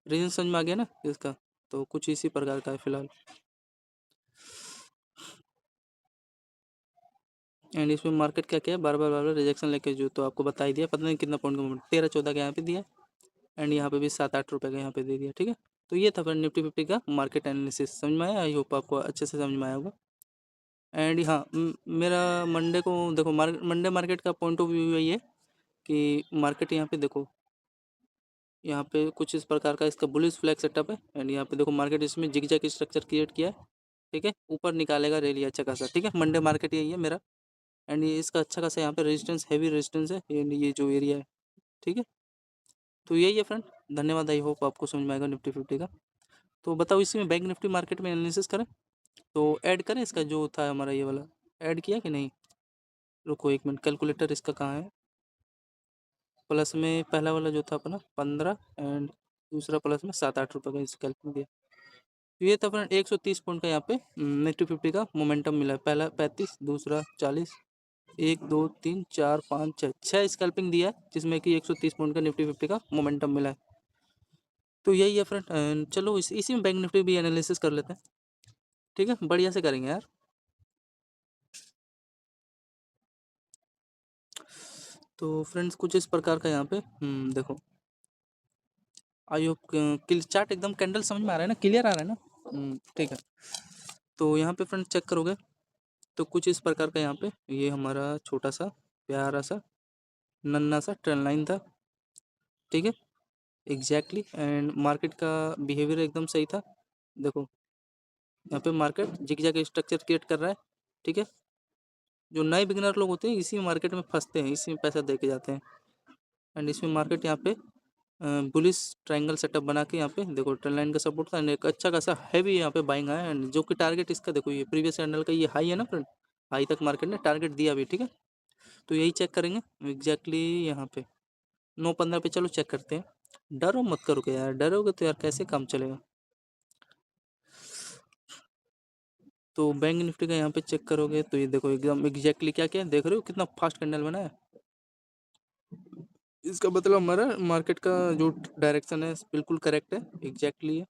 रीजन समझ में आ गया ना इसका। तो कुछ इसी प्रकार का है फिलहाल, एंड इसमें मार्केट क्या क्या है, बार बार रिजेक्शन लेके जो तो आपको बता ही दिया, पता नहीं कितना पॉइंट का मोमेंट 13-14 का यहाँ पे दिया, एंड यहाँ पे भी 7-8 रुपये का यहाँ पे दे दिया, ठीक है। तो ये था फिर निफ्टी 50 का मार्केट एनालिसिस, समझ में आया, आई होप आपको अच्छे से समझ में आया होगा। एंड हाँ मेरा मंडे को देखो मंडे मार्केट का पॉइंट ऑफ व्यू यही है कि मार्केट यहाँ पे देखो, यहाँ पे कुछ इस प्रकार का इसका बुलिश फ्लैग सेटअप है, एंड यहाँ पे देखो मार्केट इसमें जिग जैग स्ट्रक्चर क्रिएट किया है, ठीक है। ऊपर निकालेगा रैली अच्छा खासा, ठीक है। मंडे मार्केट यही है मेरा एंड ये इसका अच्छा खासा यहाँ पे रेजिस्टेंस, हैवी रेजिस्टेंस है, ये जो एरिया है, ठीक है। तो यही है फ्रेंड, धन्यवाद। आई होप आपको समझ में आएगा निफ्टी 50 का। तो बताओ इसी में बैंक निफ्टी मार्केट में एनालिसिस करें, तो ऐड करें इसका जो था हमारा ये वाला, ऐड किया कि नहीं? रुको एक मिनट, कैलकुलेटर इसका कहाँ है? प्लस में पहला वाला जो था अपना 15 एंड दूसरा प्लस में 7-8 रुपये का इसका कैलकुलेट दिया। तो ये था फ्रेंड 130 पॉइंट का यहाँ पे निफ्टी 50 का मोमेंटम मिला है। पहला 35, दूसरा 40, 1 2 3 4 5 6 6 स्कैल्पिंग दिया है, जिसमें कि 130 पॉइंट का निफ्टी 50 का मोमेंटम मिला है। तो यही है फ्रेंड, चलो इसी में बैंक निफ्टी भी एनालिसिस कर लेते हैं, ठीक है, बढ़िया से करेंगे यार। तो फ्रेंड्स कुछ इस प्रकार का यहाँ पे देखो, आई होप चार्ट एकदम कैंडल समझ में आ रहा है ना, क्लियर आ रहा है ना? ठीक है। तो यहाँ पे फ्रेंड चेक करोगे तो कुछ इस प्रकार का यहाँ पे ये हमारा छोटा सा प्यारा सा नन्ना सा ट्रेंड लाइन था, ठीक है, एग्जैक्टली। एंड मार्केट का बिहेवियर एकदम सही था। देखो यहाँ पे मार्केट जिगजैग स्ट्रक्चर क्रिएट कर रहा है, ठीक है। जो नए बिगिनर लोग होते हैं इसी मार्केट में फंसते हैं, इसी में पैसा दे के जाते हैं। एंड इसमें मार्केट यहाँ पे बुलिश ट्रायंगल सेटअप बना के यहाँ पे देखो ट्रेंड लाइन का सपोर्ट था एंड एक अच्छा खासा हैवी यहाँ पे बाइंग आया, एंड जो कि टारगेट इसका देखो ये प्रीवियस कैंडल का ये हाई है ना फ्रेंड, हाई तक मार्केट ने टारगेट दिया भी, ठीक है। तो यही चेक करेंगे एग्जैक्टली यहाँ पे 9:15 पे। चलो चेक करते हैं। डरो मत करोगे यार, डरोगे तो यार कैसे काम चलेगा। तो बैंक निफ्टी का यहाँ पे चेक करोगे तो ये देखो एकदम एग्जैक्टली क्या क्या देख रहे हो, कितना फास्ट कैंडल बना है। इसका मतलब हमारा मार्केट का जो डायरेक्शन है बिल्कुल करेक्ट है, एग्जैक्टली है,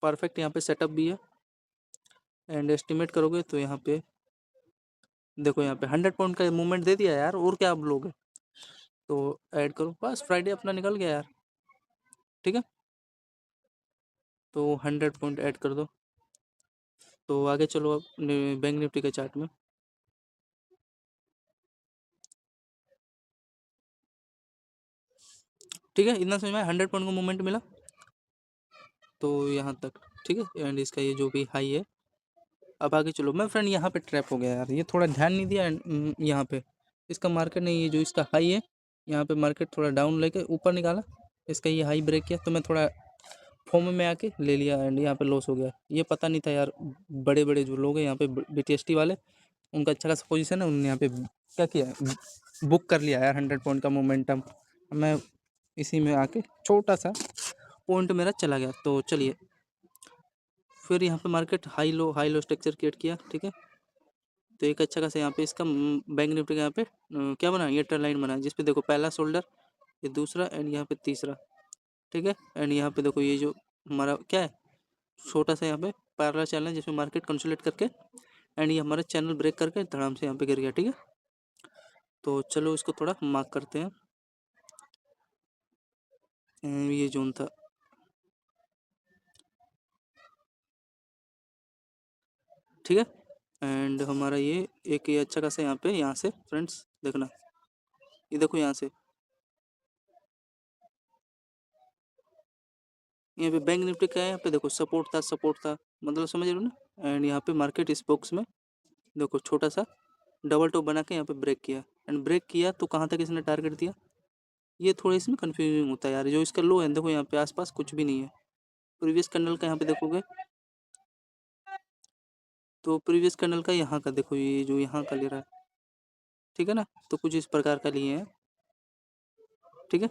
परफेक्ट यहाँ पे सेटअप भी है। एंड एस्टिमेट करोगे तो यहाँ पे देखो यहाँ पे 100 पॉइंट का मूवमेंट दे दिया यार, और क्या आप लोगे। तो ऐड करो, बस फ्राइडे अपना निकल गया यार, ठीक है। तो 100 पॉइंट ऐड कर दो। तो आगे चलो अब बैंक निफ्टी के चार्ट में, ठीक है, इतना समझ में 100 पॉइंट का मूवमेंट मिला तो यहाँ तक, ठीक है। एंड इसका ये जो भी हाई है, अब आगे चलो। मैं फ्रेंड यहाँ पे ट्रैप हो गया यार, ये थोड़ा ध्यान नहीं दिया। एंड यहाँ पे इसका मार्केट ने ये जो इसका हाई है यहाँ पे मार्केट थोड़ा डाउन लेके ऊपर निकाला, इसका ये हाई ब्रेक किया तो मैं थोड़ा फॉर्म में आके ले लिया एंड यहाँ पे लॉस हो गया। ये पता नहीं था यार, बड़े बड़े जो लोग हैं यहाँ पे BTST वाले, उनका अच्छा खासा पोजीशन है, उन्होंने यहाँ पे क्या किया, बुक कर लिया यार 100 पॉइंट का मोमेंटम। मैं इसी में आके छोटा सा पॉइंट मेरा चला गया। तो चलिए फिर यहाँ पे market high low structure create किया, ठीक है। तो एक अच्छा खासा यहाँ पे इसका बैंक निफ्टी का यहाँ पे क्या बना, ये ट्रेंड लाइन बना, जिसपे देखो पहला शोल्डर, ये दूसरा एंड यहाँ पे तीसरा, ठीक है। एंड यहाँ पे देखो ये जो हमारा क्या है, छोटा सा यहाँ पे पैरेलल चैनल है जिसमें मार्केट कंसोलिडेट करके एंड ये हमारा चैनल ब्रेक करके धड़ाम से यहाँ पे गिर गया, ठीक है। तो चलो इसको थोड़ा मार्क करते हैं। ये जोन था, ठीक है। एंड हमारा ये एक ये अच्छा खासा यहाँ पे, यहाँ से फ्रेंड्स देखना, ये देखो यहाँ से यहाँ पे बैंक निफ्टी का है, यहाँ पे देखो सपोर्ट था, मतलब समझ रहे हो ना। एंड यहाँ पे मार्केट इस बॉक्स में देखो छोटा सा डबल टॉप बना के यहाँ पे ब्रेक किया, एंड ब्रेक किया तो कहाँ तक इसने टारगेट दिया, ये थोड़ा इसमें कंफ्यूजिंग होता है यार। जो इसका लो है देखो यहाँ पे आसपास कुछ भी नहीं है, प्रीवियस कैंडल का यहाँ पे देखोगे तो प्रीवियस कैंडल का यहाँ का देखो, ये जो यहाँ का ले रहा है, ठीक है ना। तो कुछ इस प्रकार का लिए हैं, ठीक है।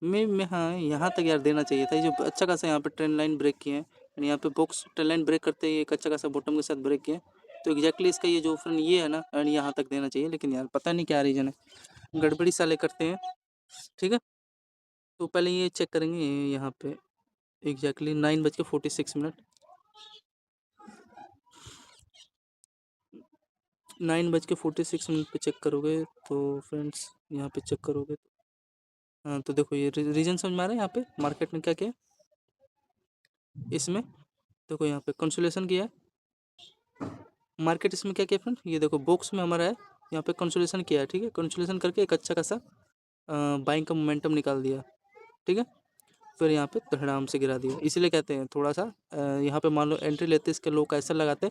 मैं हाँ यहाँ तक यार देना चाहिए था, ये जो अच्छा खासा यहाँ पे ट्रेंड लाइन ब्रेक किए हैं एंड यहाँ पे बॉक्स ट्रेंड लाइन ब्रेक करते ही एक अच्छा खासा बॉटम के साथ ब्रेक किए, तो एग्जैक्टली इसका ये जो फ्रेंड ये है ना एंड यहाँ तक देना चाहिए, लेकिन यार पता नहीं क्या रीजन है, गड़बड़ी साले करते हैं, ठीक है। तो पहले ये चेक करेंगे यहाँ पे एग्जैक्टली 9:46, 9:46 पे चेक करोगे तो फ्रेंड्स यहाँ पे चेक करोगे हाँ, तो देखो ये रीजन समझ में आ रहा है। यहाँ पे मार्केट ने क्या किया, इसमें देखो यहाँ पे कंसोलिडेशन किया है मार्केट, इसमें क्या किया फ्रेंड, ये देखो बॉक्स में हमारा है, यहाँ पे कंसोलिडेशन किया है, ठीक है। कंसोलिडेशन करके एक अच्छा खासा बाइंग का मोमेंटम निकाल दिया, ठीक है। फिर यहाँ पे धड़ाम से गिरा दिया, इसीलिए कहते हैं थोड़ा सा यहाँ पे मान लो एंट्री लेते इसके लोग ऐसा लगाते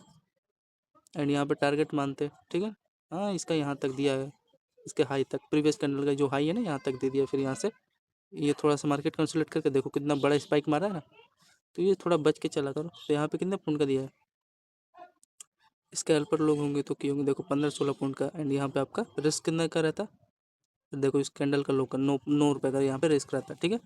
एंड यहाँ पे टारगेट मानते, ठीक है। हाँ, इसका यहाँ तक दिया है, इसके हाई तक, प्रीवियस कैंडल का जो हाई है ना यहाँ तक दे दिया। फिर यहाँ से ये थोड़ा सा मार्केट कंसोलिडेट करके देखो कितना बड़ा स्पाइक मारा है ना, तो ये थोड़ा बच के चला करो। तो यहाँ पे कितने पॉइंट का दिया है, स्कैल्पर लोग होंगे तो किए होंगे, देखो 15-16 पॉइंट का। एंड यहाँ पे आपका रिस्क कितना का रहता है, देखो इस कैंडल का लो का 9 रुपये का यहाँ पे रिस्क रहता है, ठीक है।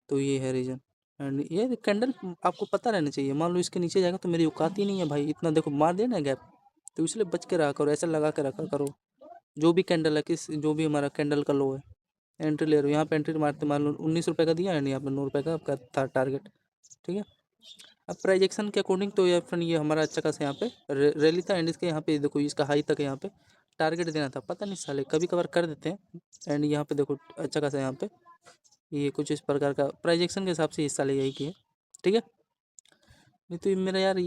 तो ये है रीजन। एंड ये कैंडल आपको पता रहना चाहिए, मान लो इसके नीचे जाएगा तो मेरी औकात ही नहीं है भाई इतना, देखो मार दे ना गैप, तो इसलिए बच के रहा करो, ऐसा लगा के रखा करो। जो भी कैंडल है, किस जो भी हमारा कैंडल का लो है, एंट्री ले रहे हो, यहाँ पे एंट्री मारते मान लो 19 रुपये का दिया है, यहाँ पे 9 रुपये का आपका था टारगेट, ठीक है। अब प्राइस एक्शन के अकॉर्डिंग तो या फिर ये हमारा अच्छा खासा यहाँ पे रैली था। एंड इसके यहाँ पे देखो इसका हाई तक यहाँ पे टारगेट देना था, पता नहीं साले कभी कभार कर देते हैं। एंड यहाँ पे देखो अच्छा खासा यहाँ पे ये कुछ इस प्रकार का प्राइस एक्शन के हिसाब से हिस्सा ले यही किया, ठीक है। नहीं तो ये मेरा यार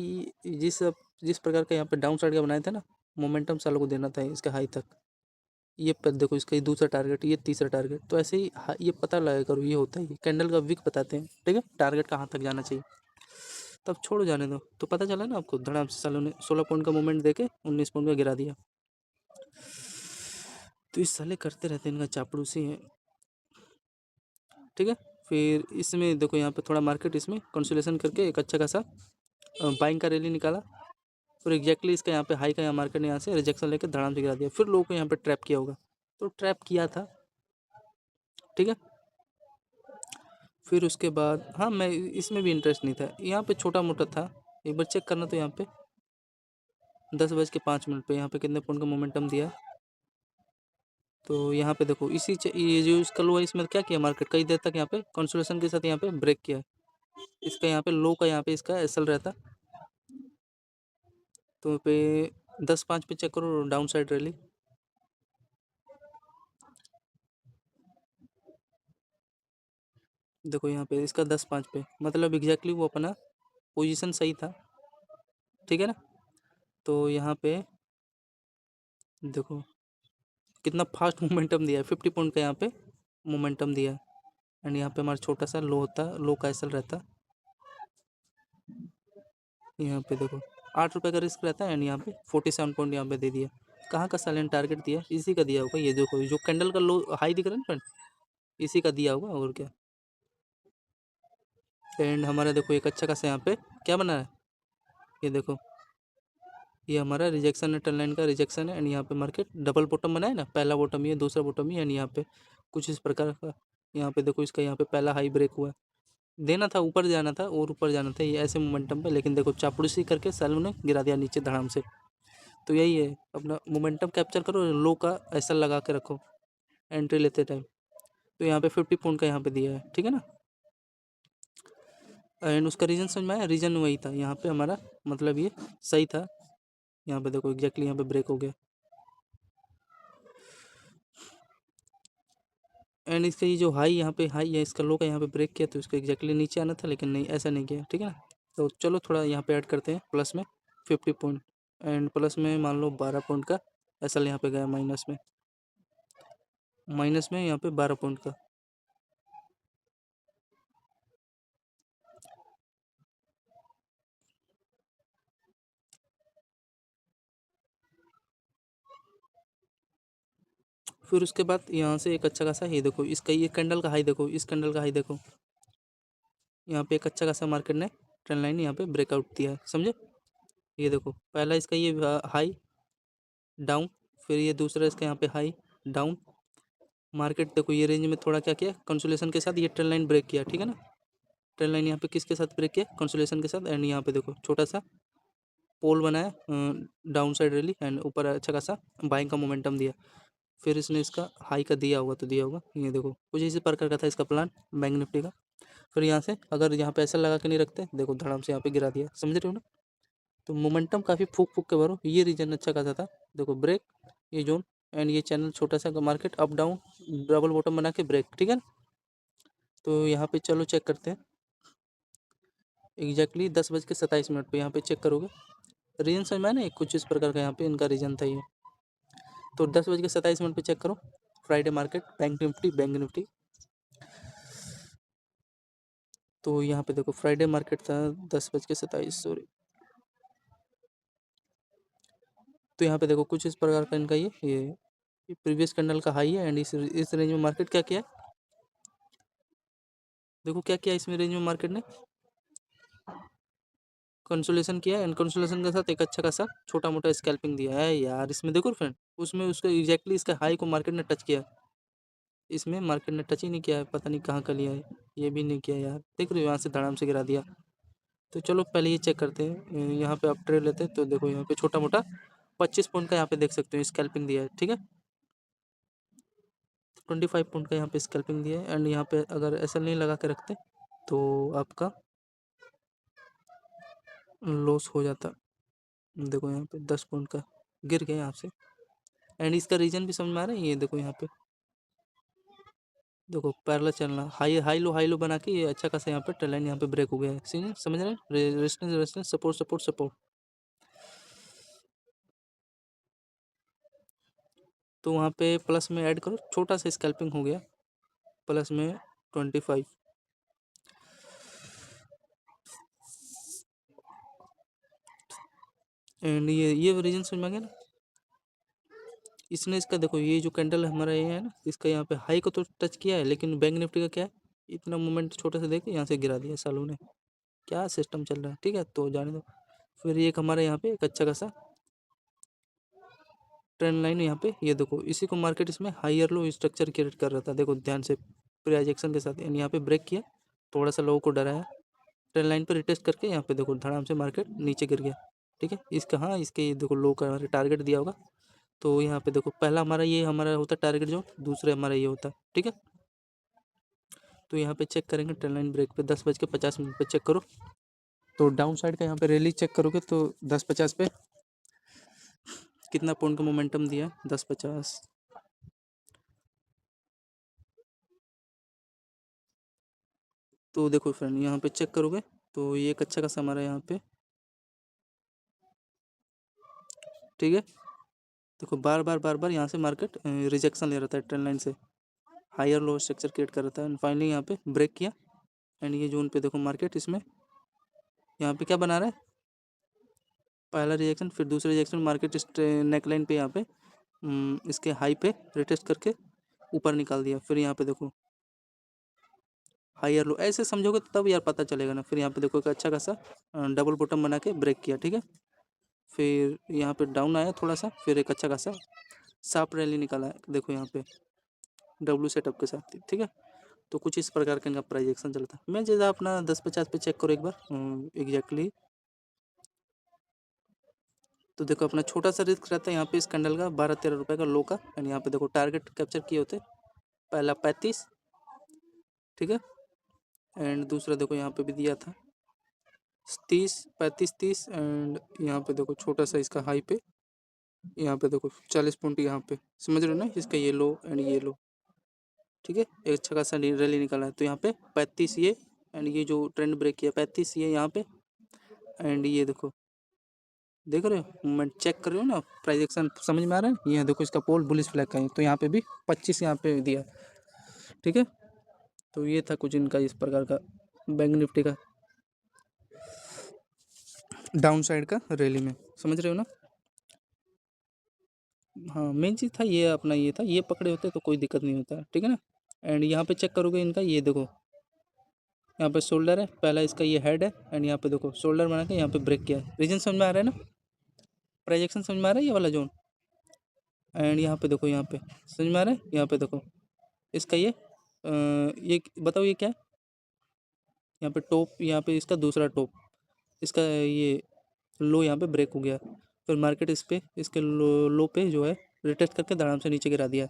जिस प्रकार का यहाँ पे डाउन साइड का बनाया था ना, मोमेंटम सालों को देना था इसका हाई तक। ये देखो इसका ये दूसरा टारगेट, ये तीसरा टारगेट, तो ऐसे ही ये पता लगा करो, ये होता है कैंडल का विक बताते हैं, ठीक है, टारगेट कहाँ तक जाना चाहिए। तब छोड़ो जाने दो, तो पता चला ना आपको, धड़ाम से सालों ने 16 पॉइंट का मूवमेंट देके 19 पॉइंट का गिरा दिया। तो इस साले करते रहते हैं, इनका चापड़ूसी है, ठीक है। फिर इसमें देखो यहाँ पे थोड़ा मार्केट इसमें कंसोलिडेशन करके एक अच्छा खासा बाइंग का रैली निकाला। फिर एग्जैक्टली इसका यहाँ पे हाई का यहाँ मार्केट ने यहाँ से रिजेक्शन लेकर धड़ाम से गिरा दिया। फिर लोगों को यहाँ पे ट्रैप किया होगा, तो ट्रैप किया था, ठीक है। फिर उसके बाद हाँ, मैं इसमें भी इंटरेस्ट नहीं था, यहाँ पे छोटा मोटा था, एक बार चेक करना। तो यहाँ पे 10:05 पे यहाँ पे कितने पॉइंट का मोमेंटम दिया है, तो यहाँ पे देखो ये जो इसका लो है, इसमें क्या किया मार्केट कई देर तक यहाँ पे कंसोलिडेशन के साथ यहाँ पे ब्रेक किया है। इसका यहाँ पे लो का यहाँ पे इसका एसएल रहता, तो पे 10:05 पे चेक करो डाउन साइड रैली, देखो यहाँ पे इसका 10:05 पे, मतलब एग्जैक्टली वो अपना पोजीशन सही था, ठीक है ना। तो यहाँ पे देखो कितना फास्ट मोमेंटम दिया है, 50 पॉइंट का यहाँ पे मोमेंटम दिया है। एंड यहाँ पे हमारा छोटा सा लो होता, लो का एसएल रहता, यहाँ पे देखो 8 रुपये का रिस्क रहता है। एंड यहाँ पे 47 पॉइंट यहाँ पे दे दिया। कहाँ का साइलेंट टारगेट दिया, इसी का दिया होगा, ये देखो जो कैंडल का लो हाई दिख रहा है ना फ्रेंड, इसी का दिया होगा और क्या। एंड हमारा देखो एक अच्छा खासा यहाँ पे क्या बना है, ये देखो ये हमारा रिजेक्शन है, टर्न लाइन का रिजेक्शन है। एंड यहाँ पे मार्केट डबल बॉटम बना है ना, पहला बॉटम ये, दूसरा बॉटम ये। एंड यहाँ पे कुछ इस प्रकार का यहाँ पे देखो इसका यहाँ पे पहला हाई ब्रेक हुआ है, देना था ऊपर जाना था और ऊपर जाना था ये ऐसे मोमेंटम पे, लेकिन देखो चापड़ूसी करके सैलू ने गिरा दिया नीचे धड़ाम से। तो यही है, अपना मोमेंटम कैप्चर करो, लो का ऐसा लगा के रखो एंट्री लेते टाइम। तो यहाँ पे 50 पॉइंट का यहाँ पे दिया है, ठीक है ना। एंड उसका रीजन समझ में आया, रीजन वही था यहाँ पे हमारा, मतलब ये सही था। यहाँ पे देखो एग्जैक्टली यहाँ पे ब्रेक हो गया। एंड इसका ये जो हाई यहाँ पे हाई है, इसका लो का यहाँ पे ब्रेक किया, तो इसको एग्जैक्टली नीचे आना था, लेकिन नहीं ऐसा नहीं किया, ठीक है ना। तो चलो थोड़ा यहाँ पे ऐड करते हैं प्लस में 50 पॉइंट, एंड प्लस में मान लो 12 पॉइंट का ऐसा यहाँ पे गया, माइनस में यहाँ पे 12 पॉइंट का। फिर उसके बाद यहाँ से एक अच्छा खासा ये देखो इसका ये कैंडल का हाई देखो, इस कैंडल का हाई देखो, यहाँ पे एक अच्छा खासा मार्केट ने ट्रेंड लाइन यहाँ पे ब्रेकआउट दिया है, समझे। ये देखो पहला इसका ये हाई डाउन, फिर ये दूसरा इसका यहाँ पे हाई डाउन, मार्केट देखो ये रेंज में थोड़ा क्या किया कंसोलिडेशन के साथ ये ट्रेंड लाइन ब्रेक किया, ठीक है ना। ट्रेंड लाइन यहाँ पे किसके साथ ब्रेक किया, कंसोलिडेशन के साथ। एंड यहाँ पे देखो छोटा सा पोल बनाया डाउन साइड रैली, एंड ऊपर अच्छा खासा बाइंग का मोमेंटम दिया। फिर इसने इसका हाई का दिया होगा, तो दिया होगा ये देखो कुछ इसी प्रकार का था इसका प्लान बैंक निफ्टी का। फिर यहाँ से अगर यहाँ पे ऐसा लगा के नहीं रखते, देखो धड़ाम से यहाँ पे गिरा दिया, समझ रहे हो ना। तो मोमेंटम काफ़ी फूक फूक के भरो, ये रीजन अच्छा खासा था, देखो ब्रेक ये जोन, एंड ये चैनल छोटा सा market up down double bottom बना के ब्रेक, ठीक है ना। तो यहाँ पे चलो चेक करते हैं एग्जैक्टली 10:27 पे यहाँ पे चेक करोगे, रीजन समझ में आया ना, कुछ इस प्रकार का यहाँ पे इनका रीजन था ये। तो 10:27 पे चेक करो फ्राइडे मार्केट बैंक निफ्टी। तो यहाँ पे देखो फ्राइडे मार्केट था 10:27, सॉरी तो यहाँ पे देखो कुछ इस प्रकार का इनका ये प्रीवियस कैंडल का हाई है एंड इस रेंज में मार्केट क्या किया है, देखो क्या किया इसमें रेंज में मार्केट ने कंसोलेशन किया एंड कंसोलेशन के साथ एक अच्छा खासा छोटा मोटा स्कैल्पिंग दिया है यार इसमें। देखो फ्रेंड उसमें उसका एग्जैक्टली इसका हाई को मार्केट ने टच किया, इसमें मार्केट ने टच ही नहीं किया है, पता नहीं कहाँ का लिया है, ये भी नहीं किया यार। देख रहे हो यहाँ से धड़ाम से गिरा दिया। तो चलो पहले ये चेक करते हैं, यहाँ पे आप ट्रेड लेते हैं तो देखो यहाँ पे छोटा मोटा 25 पॉइंट का यहाँ पे देख सकते हो स्कैल्पिंग दिया है, ठीक है 25 पॉइंट का यहाँ पे स्कैल्पिंग दिया है एंड यहाँ पे अगर ऐसा नहीं लगा के रखते तो आपका लॉस हो जाता। देखो यहाँ पे 10 पॉइंट का गिर गया यहाँ से एंड इसका रीजन भी समझ में आ रहा है। ये देखो यहाँ पे देखो पैरेलल चलना हाई लो बना के ये अच्छा खासा यहाँ पे ट्रेंड लाइन यहाँ पे ब्रेक हो गया है, समझ रहे हैं resistance resistance support support support. तो वहाँ पे प्लस में ऐड करो छोटा सा स्कैल्पिंग हो गया प्लस में 25 एंड ये रीजन समझ में आ गया ना। इसने इसका देखो ये जो कैंडल हमारा ये है ना इसका यहाँ पे हाई को तो टच किया है लेकिन बैंक निफ्टी का क्या है इतना मूवमेंट छोटे से देके यहाँ से गिरा दिया सालों ने, क्या सिस्टम चल रहा है, ठीक है तो जाने दो। फिर एक हमारे यहाँ पे एक अच्छा खासा ट्रेंड लाइन यहाँ पे ये देखो इसी को मार्केट इसमें हायर लो स्ट्रक्चर क्रिएट कर रहा था, देखो ध्यान से प्रिजेक्शन के साथ यहाँ पे ब्रेक किया थोड़ा सा लो को डराया ट्रेंड लाइन पे रिटेस्ट करके यहाँ पे देखो धड़ाम से मार्केट नीचे गिर गया, ठीक है इसका हाँ इसके ये देखो लो का हमारे टारगेट दिया होगा। तो यहाँ पे देखो पहला हमारा होता है टारगेट जो दूसरा हमारा ये होता है, ठीक है तो यहाँ पे चेक करेंगे ट्रेंड लाइन ब्रेक पे 10:50 पे चेक करो। तो डाउन साइड का यहाँ पे रैली चेक करोगे तो 10:50 पे कितना पॉइंट का मोमेंटम दिया 10:50। तो देखो फ्रेंड यहाँ पे चेक करोगे तो ये एक अच्छा खासा हमारा यहाँ पे, ठीक है देखो बार बार यहाँ से मार्केट रिजेक्शन ले रहा था ट्रेंड लाइन से, हायर लो स्ट्रक्चर क्रिएट कर रहा था एंड फाइनली यहाँ पे ब्रेक किया एंड ये जोन पे देखो मार्केट इसमें यहाँ पे क्या बना रहा है पहला रिजेक्शन फिर दूसरा रिजेक्शन मार्केट इस नेकलाइन पे यहाँ पे इसके हाई पे रिटेस्ट करके ऊपर निकाल दिया। फिर यहाँ पे देखो हायर लो ऐसे समझोगे तो तब यार पता चलेगा ना। फिर यहाँ पे देखो एक अच्छा खासा डबल बॉटम बना के ब्रेक किया, ठीक है फिर यहाँ पे डाउन आया थोड़ा सा फिर एक अच्छा खासा शार्प रैली निकाला है देखो यहाँ पे डब्ल्यू सेटअप के साथ, ठीक है तो कुछ इस प्रकार का इनका प्राइजेक्शन चलता है। मैं जैसा अपना 10:50 पे चेक करो एक बार एग्जैक्टली तो देखो अपना छोटा सा रिस्क रहता है यहाँ पे इस कैंडल का 12-13 रुपए का लो का एंड यहाँ पे देखो टारगेट कैप्चर किए होते पहला 35, ठीक है एंड दूसरा देखो यहाँ पे भी दिया था 30 35 30 एंड यहाँ पे देखो छोटा सा इसका हाई पे यहाँ पे देखो 40 पॉइंट यहाँ पे समझ रहे हो ना इसका ये लो एंड ये लो, ठीक है एक अच्छा खासा रैली निकाला है। तो यहाँ पे 35 ये एंड ये जो ट्रेंड ब्रेक किया 35 ये यहाँ पे एंड ये देखो देख रहे हो मैं चेक कर रही हूँ ना प्राइजेक्शन समझ में आ रहा है। ये देखो इसका पोल बुलिश फ्लैग का है तो यहाँ पे भी 25 यहाँ पे दिया, ठीक है तो ये था कुछ इनका इस प्रकार का बैंक निफ्टी का डाउन साइड का रैली में, समझ रहे हो ना। हाँ मेन चीज़ था ये अपना ये था ये पकड़े होते तो कोई दिक्कत नहीं होता, ठीक है ना एंड यहाँ पे चेक करोगे इनका ये देखो यहाँ पे शोल्डर है पहला इसका ये हेड है एंड यहाँ पे देखो शोल्डर बना के यहाँ पे ब्रेक किया है, रीजन समझ में आ रहा है ना प्रोजेक्शन समझ में आ रहा है ये वाला जोन एंड यहाँ पे देखो यहाँ पे समझ में आ रहा है यहाँ पे देखो इसका ये बताओ ये क्या है यहाँ पे टॉप यहाँ पे इसका दूसरा टॉप इसका ये लो यहाँ पे ब्रेक हो गया फिर मार्केट इस पे इसके लो पे जो है रिटेस्ट करके धड़ाम से नीचे गिरा दिया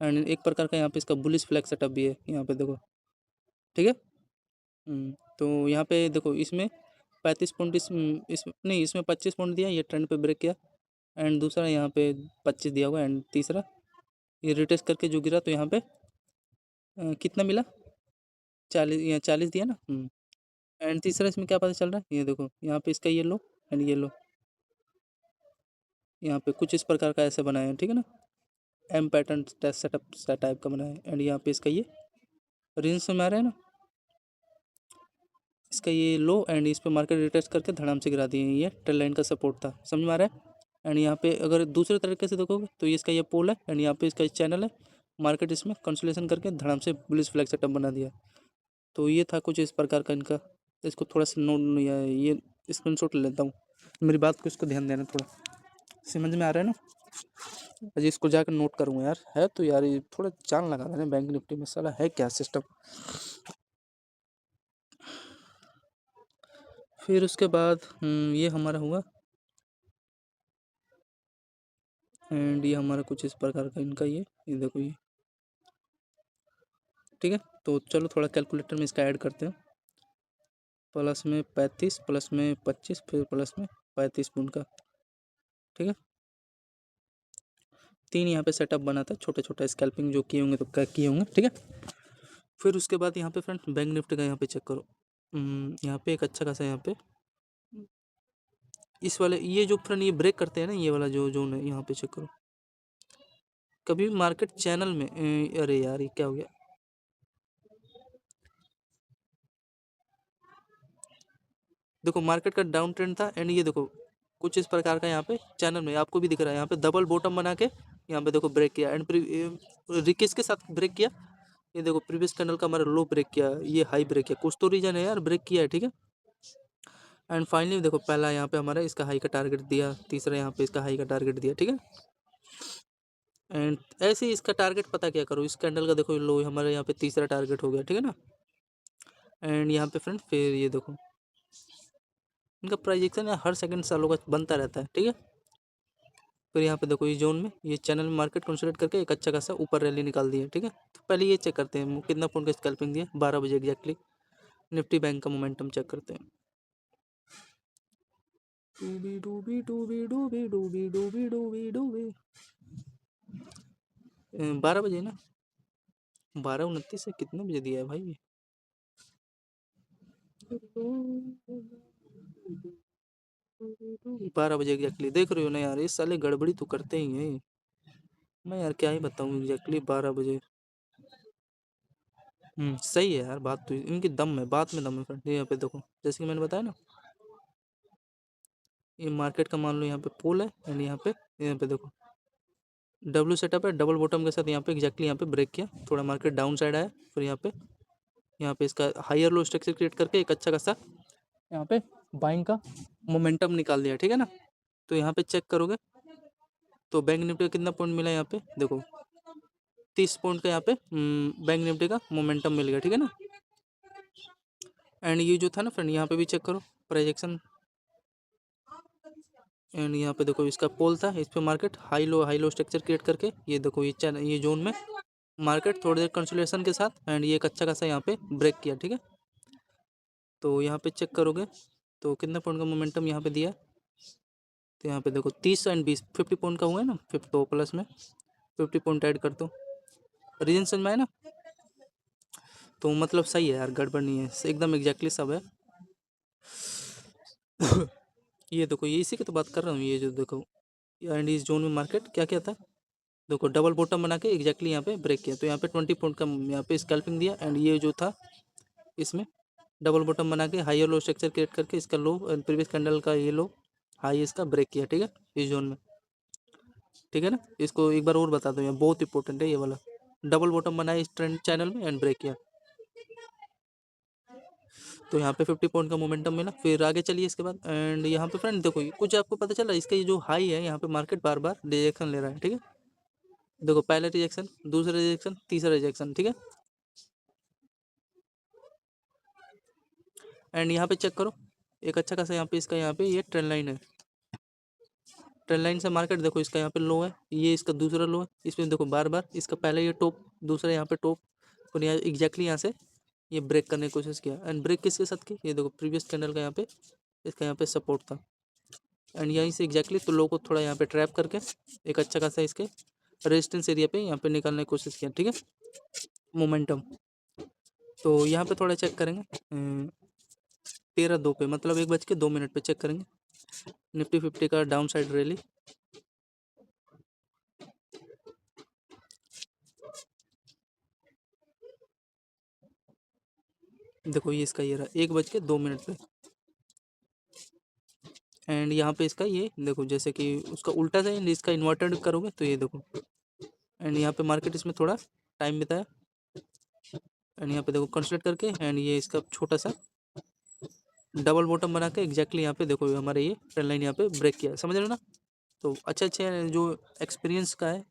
एंड एक प्रकार का यहाँ पे इसका बुलिश फ्लैग सेटअप भी है यहाँ पे देखो, ठीक है तो यहाँ पे देखो इसमें 35 पॉइंट इस नहीं इसमें 25 पॉइंट दिया ये ट्रेंड पे ब्रेक किया एंड दूसरा यहाँ पे 25 दिया हुआ एंड तीसरा ये रिटेस्ट करके जो गिरा तो यहाँ पे कितना मिला 40 या 40 दिया ना एंड तीसरा इसमें क्या पता चल रहा है ये देखो यहाँ पे इसका ये लो एंड ये लो यहाँ पे कुछ इस प्रकार का ऐसे बनाया है, ठीक है ना एम पैटर्न सेटअप टाइप का बनाया है एंड यहाँ पे इसका ये रेंज में आ रहा है ना इसका ये लो एंड इस पे मार्केट रिटेस्ट करके धड़ाम से गिरा दिए ये ट्रेंड लाइन का सपोर्ट था समझ में आ रहा है। एंड यहाँ पे अगर दूसरे तरीके से देखोगे तो ये इसका ये पोल है एंड यहाँ पे इसका चैनल है, मार्केट इसमें कंसोलिडेशन करके धड़ाम से बुलिश फ्लैग सेटअप बना दिया। तो ये था कुछ इस प्रकार का इनका। इसको थोड़ा सा नोट ये स्क्रीनशॉट ले लेता हूँ, मेरी बात को इसको ध्यान देना, थोड़ा समझ में आ रहा है ना। अजी इसको जाकर नोट करूँगा यार, है तो यार ये थोड़ा जान लगा रहा है बैंक निफ्टी में, साला है क्या सिस्टम। फिर उसके बाद ये हमारा हुआ एंड ये हमारा कुछ इस प्रकार का इनका ये देखो ये, ठीक है। तो चलो थोड़ा कैलकुलेटर में इसका ऐड करते हैं, प्लस में 35 प्लस में 25 फिर प्लस में 35 पॉइंट का, ठीक है। 3 यहाँ पे सेटअप बना था, छोटे छोटे स्कैल्पिंग जो किए होंगे तो क्या किए होंगे, ठीक है। फिर उसके बाद यहाँ पे फ्रेंड बैंक निफ्टी का यहाँ पे चेक करो, यहाँ पे एक अच्छा खासा यहाँ पे इस वाले ये जो फ्रेंड ये ब्रेक करते हैं ना, ये वाला जो जोन है यहाँ पे चेक करो। कभी भी मार्केट चैनल में अरे यार ये क्या हो गया, देखो मार्केट का डाउन ट्रेंड था एंड ये देखो कुछ इस प्रकार का यहाँ पे चैनल में आपको भी दिख रहा है, यहाँ पे डबल बॉटम बना के यहाँ पे देखो ब्रेक किया एंड रिकेस के साथ ब्रेक किया। ये देखो प्रीवियस कैंडल का हमारा लो ब्रेक किया, ये हाई ब्रेक किया, कुछ तो रीजन है यार, ब्रेक किया है, ठीक है। एंड फाइनली देखो पहला यहाँ पे हमारा इसका हाई का टारगेट दिया, तीसरा यहाँ पे इसका हाई का टारगेट दिया, ठीक है। एंड ऐसे ही इसका टारगेट पता क्या करो, इस कैंडल का देखो लो हमारे यहाँ पे तीसरा टारगेट हो गया, ठीक है ना। एंड यहाँ पे फ्रेंड फिर ये देखो इनका प्राइजेक्शन हर सेकंड सालों का बनता रहता है, ठीक है। फिर यहाँ पे देखो इस जोन में ये चैनल में मार्केट कंसोलिडेट करके एक अच्छा खासा ऊपर रैली निकाल दी है, ठीक है। तो पहले ये चेक करते हैं कितना पॉइंट का स्कैल्पिंग दिया, 12 बजे एग्जैक्टली निफ्टी बैंक का मोमेंटम चेक करते हैं। डूबी डूबी डूबी डूबी डूबी डूबी डूबी डूबी 12 बजे ना, 12:29 से कितने बजे दिया है भाई ये, 12 बजे एग्जैक्टली, देख रहे हो ना यार, ये साले गड़बड़ी तो करते ही हैं। मैं यार क्या ही बताऊँ एग्जैक्टली 12 बजे। सही है यार, बात तो इनकी दम है, बात में दम है फ्रेंड। यहाँ पे देखो जैसे कि मैंने बताया ना, ये मार्केट का मान लो यहाँ पे पोल है एंड यहाँ पे देखो डब्ल्यू सेटअप है, डबल बॉटम के साथ यहाँ पे एग्जैक्टली यहाँ पे ब्रेक किया, थोड़ा मार्केट डाउन साइड आया, फिर यहाँ पे इसका हायर लो स्ट्रक्चर क्रिएट करके एक अच्छा खासा यहाँ पे बाइंग का मोमेंटम निकाल दिया, ठीक है ना। तो यहाँ पे चेक करोगे तो बैंक निफ्टी का कितना पॉइंट मिला, यहाँ पे देखो 30 पॉइंट का यहाँ पे बैंक निफ्टी का मोमेंटम मिल गया, ठीक है ना। एंड ये जो था ना फ्रेंड यहाँ पे भी चेक करो प्रोजेक्शन, एंड यहाँ पे देखो इसका पोल था, इस पे market high low structure create करके ये देखो ये चैनल ये जोन में मार्केट थोड़ी देर कंसोलिडेशन के साथ एंड ये एक अच्छा खासा यहाँ पे ब्रेक किया, ठीक है। तो यहाँ पे चेक करोगे तो कितना पॉइंट का मोमेंटम यहाँ पे दिया, तो यहाँ पे देखो 30 एंड 20 50 पॉइंट का हुआ है ना, 50 तो प्लस में 50 पॉइंट ऐड कर दो, रीजन समझ में आया ना। तो मतलब सही है यार, गड़बड़ नहीं है, एकदम एग्जैक्टली सब है। ये देखो ये इसी की तो बात कर रहा हूँ, ये जो देखो एंड इस जोन में मार्केट क्या क्या था, देखो डबल बॉटम बना के एग्जैक्टली यहाँ पे ब्रेक किया, तो यहाँ पे 20 पॉइंट का यहाँ पे स्कैल्पिंग दिया एंड ये जो था इसमें डबल बॉटम बना के हाई लो स्ट्रक्चर क्रिएट करके इसका लो प्रीवियस कैंडल का ये लो हाई इसका ब्रेक किया, ठीक है, इस जोन में, ठीक है ना। इसको एक बार और बता दो, यहाँ बहुत इंपॉर्टेंट है ये वाला, डबल बॉटम बनाया इस ट्रेंड चैनल में एंड ब्रेक किया, तो यहाँ पे 50 पॉइंट का मोमेंटम मिला। फिर आगे चलिए इसके बाद एंड यहाँ पे फ्रेंड देखो कुछ आपको पता चला, इसका ये जो हाई है यहाँ पे मार्केट बार बार रिजेक्शन ले रहा है, ठीक है। देखो पहला रिजेक्शन, दूसरा रिजेक्शन, तीसरा रिजेक्शन, ठीक है। एंड यहाँ पे चेक करो एक अच्छा खासा यहाँ पे इसका यहाँ पे ये ट्रेंड लाइन है, ट्रेंड लाइन से मार्केट देखो इसका यहाँ पे लो है, ये इसका दूसरा लो है, इसमें देखो बार बार इसका पहले ये टॉप, दूसरा यहाँ पे टॉप, और यहाँ एग्जैक्टली यहाँ से ये ब्रेक करने की कोशिश किया एंड ब्रेक किसके साथ की, ये देखो प्रीवियस कैंडल का यहाँ पे इसका यहाँ पे सपोर्ट था एंड यहीं से एग्जैक्टली तो लो को थोड़ा यहाँ पे ट्रैप करके एक अच्छा खासा इसके रेजिस्टेंस एरिया पे यहाँ पे निकालने की कोशिश किया, ठीक है, मोमेंटम। तो यहाँ पे थोड़ा चेक करेंगे 13:02 पे, मतलब 1:02 पे चेक करेंगे निफ्टी 50 का डाउन साइड रैली। देखो ये इसका ये रहा 1:02 पे एंड यहाँ पे इसका ये देखो, जैसे कि उसका उल्टा था, इसका इन्वर्टेड करोगे तो ये देखो। एंड यहाँ पे मार्केट इसमें थोड़ा टाइम बिताया, एंड यहाँ पे देखो कंसल्ट करके, एंड ये इसका छोटा सा डबल बॉटम बना के एग्जैक्टली यहाँ पे देखो हमारे ये ट्रेंड लाइन यहाँ पे ब्रेक किया, समझ रहे हो ना। तो अच्छे जो एक्सपीरियंस का है,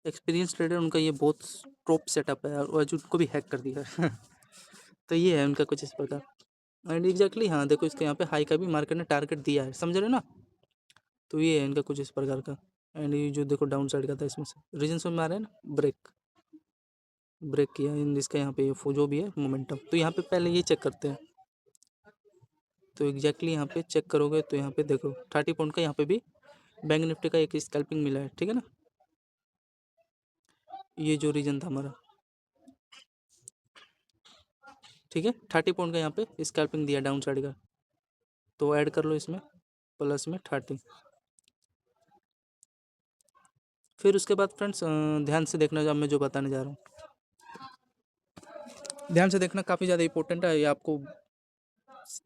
एक्सपीरियंस ट्रेडर, उनका ये बहुत टॉप सेटअप है, और जो उनको भी हैक कर दिया है तो ये है उनका कुछ इस प्रकार। एंड एग्जैक्टली हाँ देखो, इसके यहाँ पे हाई का भी मार्केट ने टारगेट दिया है, समझ रहे हो ना। तो ये है इनका कुछ इस प्रकार का। एंड ये जो देखो डाउन साइड का था, इसमें से रीजन समझ में आ रहा है ना, ब्रेक ब्रेक किया इन इसका यहाँ पे जो भी है मोमेंटम। तो यहाँ पे पहले ये चेक करते हैं। तो एग्जैक्टली यहाँ पे चेक करोगे तो यहाँ पे देखो 30 पॉइंट का यहाँ पे भी बैंक निफ्टी का एक स्कैल्पिंग मिला है, ठीक है ना। ये जो रीजन था हमारा, ठीक है, 30 पॉइंट का यहाँ पे स्कैल्पिंग दिया डाउन साइड का, तो ऐड कर लो इसमें प्लस में 30। फिर उसके बाद फ्रेंड्स ध्यान से देखना, जब मैं जो बताने जा रहा हूँ ध्यान से देखना, काफ़ी ज़्यादा इंपॉर्टेंट है ये, आपको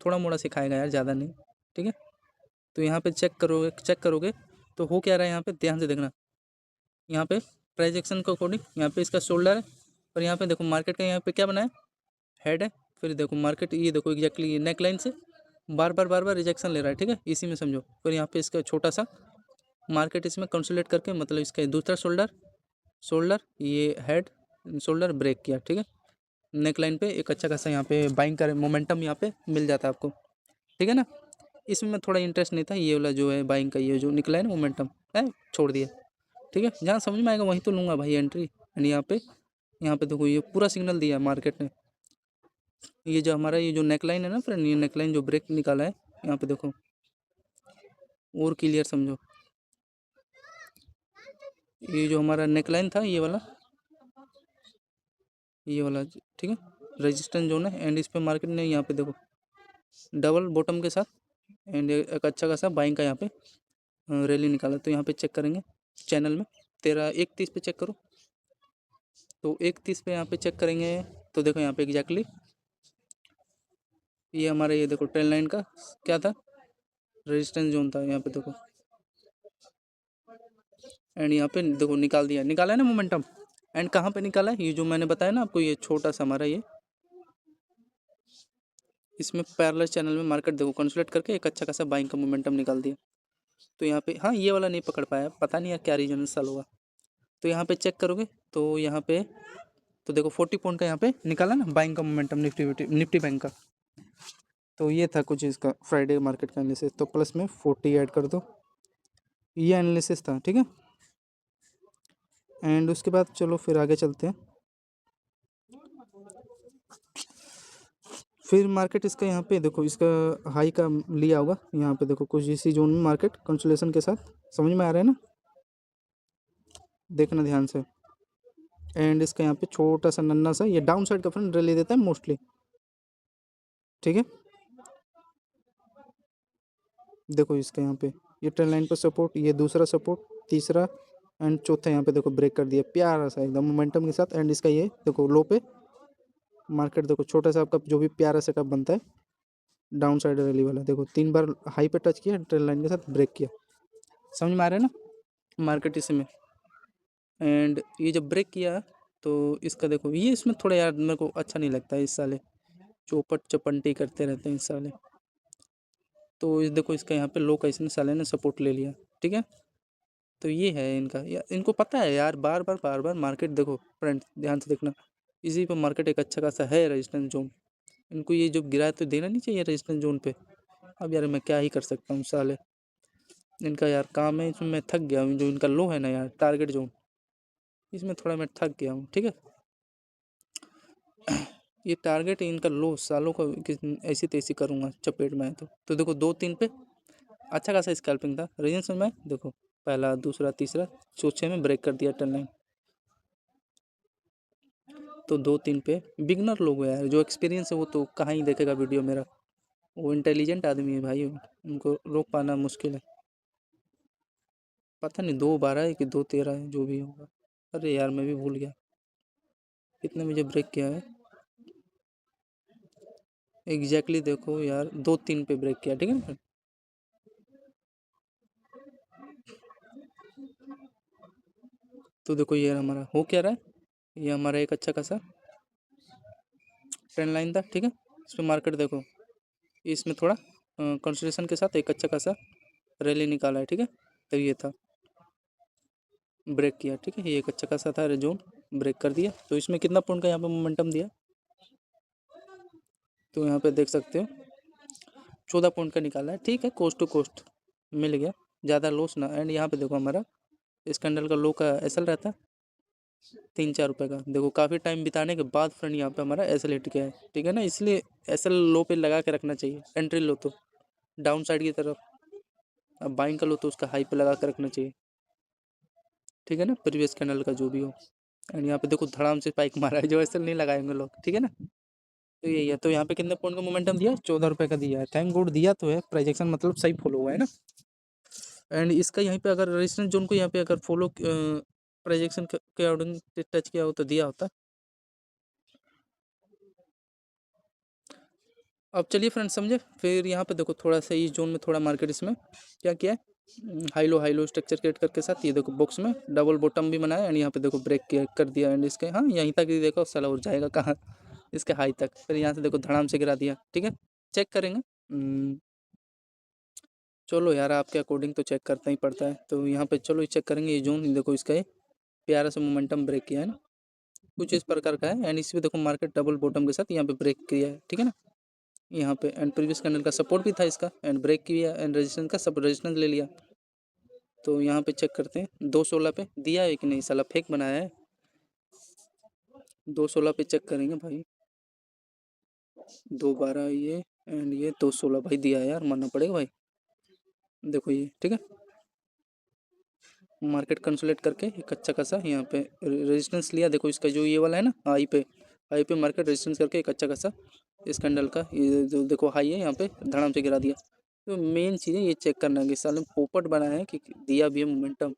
थोड़ा मोड़ा सिखाएगा यार, ज़्यादा नहीं, ठीक है। तो यहाँ पे चेक करोगे तो हो क्या रहा है, यहाँ पे ध्यान से देखना। यहाँ पे प्राइस एक्शन के अकॉर्डिंग यहाँ पे इसका शोल्डर है, और यहाँ पे देखो मार्केट का यहाँ पे क्या बना है, हेड है। फिर देखो मार्केट ये देखो एग्जैक्टली ये नेक लाइन से बार बार रिजेक्शन ले रहा है, ठीक है, इसी में समझो। फिर यहाँ पे इसका छोटा सा मार्केट इसमें कंसोलिडेट करके, मतलब इसका दूसरा शोल्डर ये हेड शोल्डर ब्रेक किया, ठीक है। नेक लाइन पे एक अच्छा खासा यहाँ पे बाइंग का मोमेंटम यहाँ पे मिल जाता है आपको, ठीक है ना। इसमें मैं थोड़ा इंटरेस्ट नहीं था, ये वाला जो है बाइंग का ये जो निकला है ना मोमेंटम है, छोड़ दिया, ठीक है। जहाँ समझ में आएगा वहीं तो लूँगा भाई एंट्री। एंड यहाँ पे देखो ये पूरा सिग्नल दिया मार्केट ने। ये जो हमारा ये जो नेकलाइन है ना फ्रेंड, ये नेकलाइन जो ब्रेक निकाला है, यहाँ पे देखो और क्लियर समझो। ये जो हमारा नेकलाइन था ये वाला, ठीक है, रेजिस्टेंस जोन है। एंड इस पे मार्केट ने यहाँ पे देखो डबल बॉटम के साथ एंड एक अच्छा खासा बाइंग का यहाँ पे रैली निकाला। तो यहाँ पे चेक करेंगे चैनल में 1:30 पे चेक करो। तो 1:30 पे यहाँ पे चेक करेंगे तो देखो यहाँ पे एग्जैक्टली ये हमारा ये देखो ट्रेंड लाइन का क्या था, रेजिस्टेंस जोन था, यहाँ पे देखो। एंड यहाँ पे देखो निकाला है ना मोमेंटम। एंड कहाँ पे निकाला है, ये जो मैंने बताया ना आपको, ये छोटा सा हमारा ये इसमें पैरेलल चैनल में मार्केट देखो कंसोलिडेट करके एक अच्छा खासा बाइंग का मोमेंटम निकाल दिया। तो यहाँ पे हाँ ये वाला नहीं पकड़ पाया, पता नहीं यार क्या रीजन साल होगा। तो यहाँ पे चेक करोगे तो यहाँ पे तो देखो 40 पॉइंट का यहाँ पे निकाला ना बाइंग का मोमेंटम निफ्टी बैंक का। तो ये था कुछ इसका फ्राइडे मार्केट का एनालिसिस। तो प्लस में 40 ऐड कर दो, ये एनालिसिस था, ठीक है। एंड उसके बाद चलो फिर आगे चलते हैं। फिर मार्केट इसका यहाँ पे देखो इसका हाई का लिया होगा, यहाँ पे देखो कुछ इसी जोन में मार्केट कंसोलिडेशन के साथ, समझ में आ रहा है ना, देखना ध्यान से। एंड इसका यहाँ पे छोटा सा नन्ना सा ये डाउन साइड का फ्रेंड रैली देता है मोस्टली, ठीक है। देखो इसका यहाँ पे ये ट्रेंड लाइन पर सपोर्ट, ये दूसरा सपोर्ट, तीसरा एंड चौथा यहाँ पे देखो ब्रेक कर दिया प्यारा सा एकदम मोमेंटम के साथ। एंड इसका ये देखो लो पे मार्केट देखो छोटा सा आपका जो भी प्यारा सेटअप बनता है डाउन साइड रैली वाला, देखो 3 बार हाई पे टच किया, ट्रेंड लाइन के साथ ब्रेक किया, समझ में आ रहा है ना मार्केट इसमें। एंड ये जब ब्रेक किया तो इसका देखो ये इसमें थोड़ा यार मेरे को अच्छा नहीं लगता है, इस साले चौपट चपंटी करते रहते हैं इस साले। तो इस देखो इसका यहाँ पे लो का इसने साले ने सपोर्ट ले लिया, ठीक है। तो ये है इनका इनको पता है यार, बार बार मार्केट देखो फ्रेंड्स ध्यान से देखना, इसी पर मार्केट एक अच्छा खासा है रेजिस्टेंस जोन। इनको ये जो गिरा है तो देना नहीं चाहिए रेजिस्टेंस जोन पे। अब यार मैं क्या ही कर सकता हूँ साले, इनका यार काम है, इसमें मैं थक गया हूँ। जो इनका लो है ना यार टारगेट जोन, इसमें थोड़ा मैं थक गया हूँ, ठीक है। ये टारगेट इनका लो सालों का ऐसी तैसी करूँगा चपेट में। तो देखो 2-3 पे अच्छा खासा स्कैल्पिंग था, रीजन समझ में देखो पहला दूसरा तीसरा चौथे में ब्रेक कर दिया टर्न लाइन। तो 2-3 पे बिगनर लोग हैं यार, जो एक्सपीरियंस है वो तो कहाँ ही देखेगा वीडियो मेरा, वो इंटेलिजेंट आदमी है भाई, उनको रोक पाना मुश्किल है। पता नहीं 2:12 है कि 2:13 है, जो भी होगा। अरे यार मैं भी भूल गया कितने बजे ब्रेक किया है एग्जैक्टली। देखो यार 2-3 पे ब्रेक किया, ठीक है ना। तो देखो ये हमारा हो क्या रहा है, ये हमारा एक अच्छा खासा ट्रेंड लाइन था, ठीक है। इस पर मार्केट देखो इसमें थोड़ा कंसोलिडेशन के साथ एक अच्छा खासा रैली निकाला है, ठीक है। तो ये था ब्रेक किया, ठीक है, ये एक अच्छा खासा था जोन, ब्रेक कर दिया। तो इसमें कितना पॉइंट का यहाँ पे मोमेंटम दिया, तो यहाँ पे देख सकते हो 14 पॉइंट का निकाला है, ठीक है। कोस्ट टू कोस्ट मिल गया, ज़्यादा लॉस ना। एंड यहाँ पे देखो हमारा इस कैंडल का लो का एसएल रहता है 3-4 रुपये का। देखो काफ़ी टाइम बिताने के बाद फ्रेंड यहाँ पे हमारा एसएल हिट गया है, ठीक है ना। इसलिए एसएल लो पे लगा के रखना चाहिए, एंट्री लो तो डाउन साइड की तरफ, अब बाइंग का लो तो उसका हाई पे लगा के रखना चाहिए, ठीक है ना, प्रीवियस कैंडल का जो भी हो। एंड यहाँ पे देखो धड़ाम से स्पाइक मारा है, जो एसएल नहीं लगाएंगे लोग, ठीक है ना। तो यही है। तो यहाँ पे कितने पॉइंट का मोमेंटम दिया है, 14 रुपये का दिया है। थैंक गॉड दिया तो है, प्रोजेक्शन मतलब सही फॉलो हुआ है ना। एंड इसका यहाँ पे अगर रेजिस्टेंस जोन को यहाँ पे अगर फॉलो प्रोजेक्शन के अकॉर्डिंग टच किया हो तो दिया होता। अब चलिए फ्रेंड्स समझे। फिर यहाँ पे देखो थोड़ा सा इस जोन में थोड़ा मार्केट इसमें क्या किया है, हाई लो स्ट्रक्चर क्रिएट करके साथ ये देखो बॉक्स में डबल बॉटम भी बनाया। एंड यहाँ पे देखो ब्रेक किया कर दिया, एंड इसके हाँ यहीं तक ही देखो साला और जाएगा कहाँ, इसके हाई तक। फिर यहाँ से देखो धड़ाम से गिरा दिया, ठीक है। चेक करेंगे, चलो यार आपके अकॉर्डिंग तो चेक करना ही पड़ता है। तो यहाँ पे चलो चेक करेंगे ये जोन, देखो इसका ये प्यारा सा मोमेंटम ब्रेक किया है ना, कुछ इस प्रकार का है। एंड इसमें देखो मार्केट डबल बॉटम के साथ यहाँ पे ब्रेक किया है, ठीक है ना, यहाँ पे। एंड प्रीवियस कैंडल का सपोर्ट भी था इसका, एंड ब्रेक किया, एंड रेजिस्टेंस का सब रेजिस्टेंस ले लिया। तो यहाँ पे चेक करते हैं 216 पे दिया है कि नहीं, साला फेक बनाया है। 216 पे चेक करेंगे भाई, 212 ये एंड ये 216 भाई दिया है यार, मानना पड़ेगा भाई। देखो ये ठीक है, मार्केट कंसोलिडेट करके एक अच्छा खासा यहाँ पे रेजिस्टेंस लिया। देखो इसका जो ये वाला है ना हाई पे मार्केट रेजिस्टेंस करके एक अच्छा खासा इस कैंडल का ये जो देखो हाई है यहाँ पे धड़ाम से गिरा दिया। तो मेन चीज़ है ये चेक करना है कि साल में पोपट बनाया है कि दिया भी है मोमेंटम।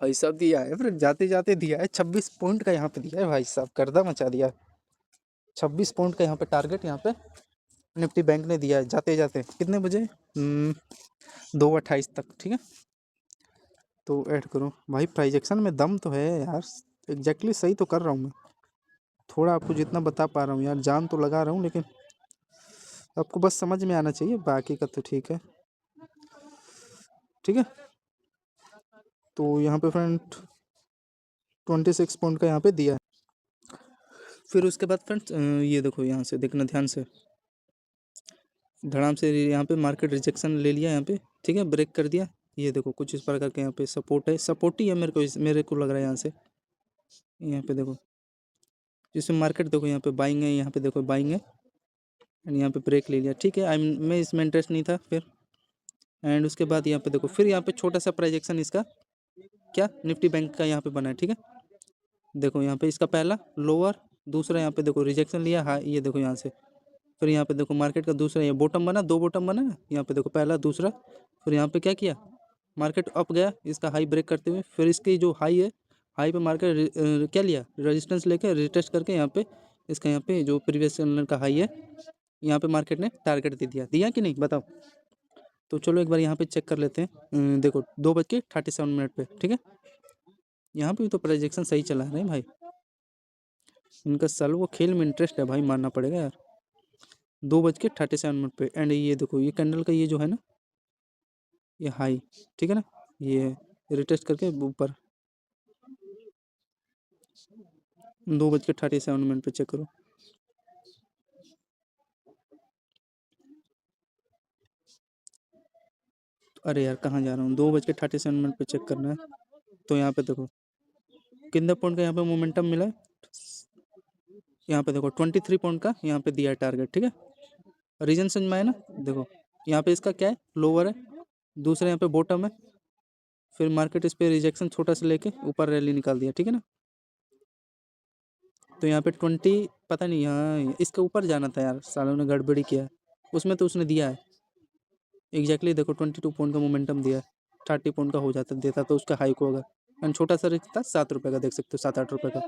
भाई साहब दिया है, फिर जाते जाते दिया है 26 पॉइंट का यहाँ पे दिया है भाई साहब, गर्दा मचा दिया। 26 पॉइंट का यहाँ पे टारगेट यहाँ पे निफ्टी बैंक ने दिया है जाते जाते कितने बजे 2:28 तक, ठीक है। तो ऐड करो भाई, प्राइजेक्शन में दम तो है यार, एग्जैक्टली सही तो कर रहा हूँ मैं। थोड़ा आपको जितना बता पा रहा हूँ यार, जान तो लगा रहा हूँ, लेकिन आपको बस समझ में आना चाहिए, बाकी का तो ठीक है, ठीक है। तो यहाँ पे फ्रेंड 26 पॉइंट का यहाँ पे दिया है। फिर उसके बाद फ्रेंड्स ये देखो यहाँ से देखना ध्यान से, धड़ाम से यहाँ पे मार्केट रिजेक्शन ले लिया यहाँ पे, ठीक है, ब्रेक कर दिया। ये देखो कुछ इस प्रकार के यहाँ पे सपोर्ट है, सपोर्ट ही है मेरे को लग रहा है यहाँ पे देखो जिसमें मार्केट देखो यहाँ पे बाइंग है, यहाँ पे देखो बाइंग है, एंड यहाँ पे ब्रेक ले लिया, ठीक है। मैं इसमें इंटरेस्ट नहीं था फिर। एंड उसके बाद यहाँ पे देखो फिर यहाँ पे छोटा सा प्रोजेक्शन इसका क्या निफ्टी बैंक का यहाँ पे बना है, ठीक है। देखो यहाँ पे इसका पहला लोअर, दूसरा यहाँ पे देखो रिजेक्शन लिया हाई, ये देखो यहाँ से। फिर यहाँ पे देखो मार्केट का दूसरा ये बॉटम बना, 2 बॉटम बना ना, यहाँ पे देखो पहला दूसरा। फिर यहाँ पे क्या किया, मार्केट अप गया इसका हाई ब्रेक करते हुए। फिर इसकी जो हाई है, हाई पे मार्केट क्या लिया, रेजिस्टेंस लेके रिटेस्ट करके यहाँ पे इसका यहाँ पे जो प्रीवियस कैंडल का हाई है यहाँ पे मार्केट ने टारगेट दे दिया कि नहीं बताओ। तो चलो एक बार यहाँ पे चेक कर लेते हैं। देखो 2:37 पे, ठीक है। यहाँ पे भी तो प्रोजेक्शन सही चला रहे हैं भाई, इनका साल वो खेल में इंटरेस्ट है भाई, मानना पड़ेगा यार। 2:37 पे, एंड ये देखो ये कैंडल का ये जो है ना ये हाई, ठीक है ना, ये रिटेस्ट करके ऊपर 2:37 पे चेक करो। अरे यार कहाँ जा रहा हूँ, 2:37 पे चेक करना है। तो यहाँ पे देखो कितने पॉइंट का यहाँ पे मोमेंटम मिला है, यहाँ पे देखो 23 पॉइंट का यहाँ पे दिया है टारगेट, ठीक है। रीजन समझ में आया ना, देखो यहाँ पे इसका क्या है लोअर है, दूसरा यहाँ पे बॉटम है। फिर मार्केट इस पे रिजेक्शन छोटा सा लेके ऊपर रैली निकाल दिया, ठीक है ना। तो यहाँ पे 20 पता नहीं, हाँ इसके ऊपर जाना था यार, सालों ने गड़बड़ी किया है उसमें, तो उसने दिया है एग्जैक्टली देखो 22 पॉइंट का मोमेंटम दिया है। 30 पॉइंट का हो जाता देता तो उसका हाई को अगर, एंड छोटा सा रिस्क था 7 रुपये का, देख सकते हो 7-8 रुपये का,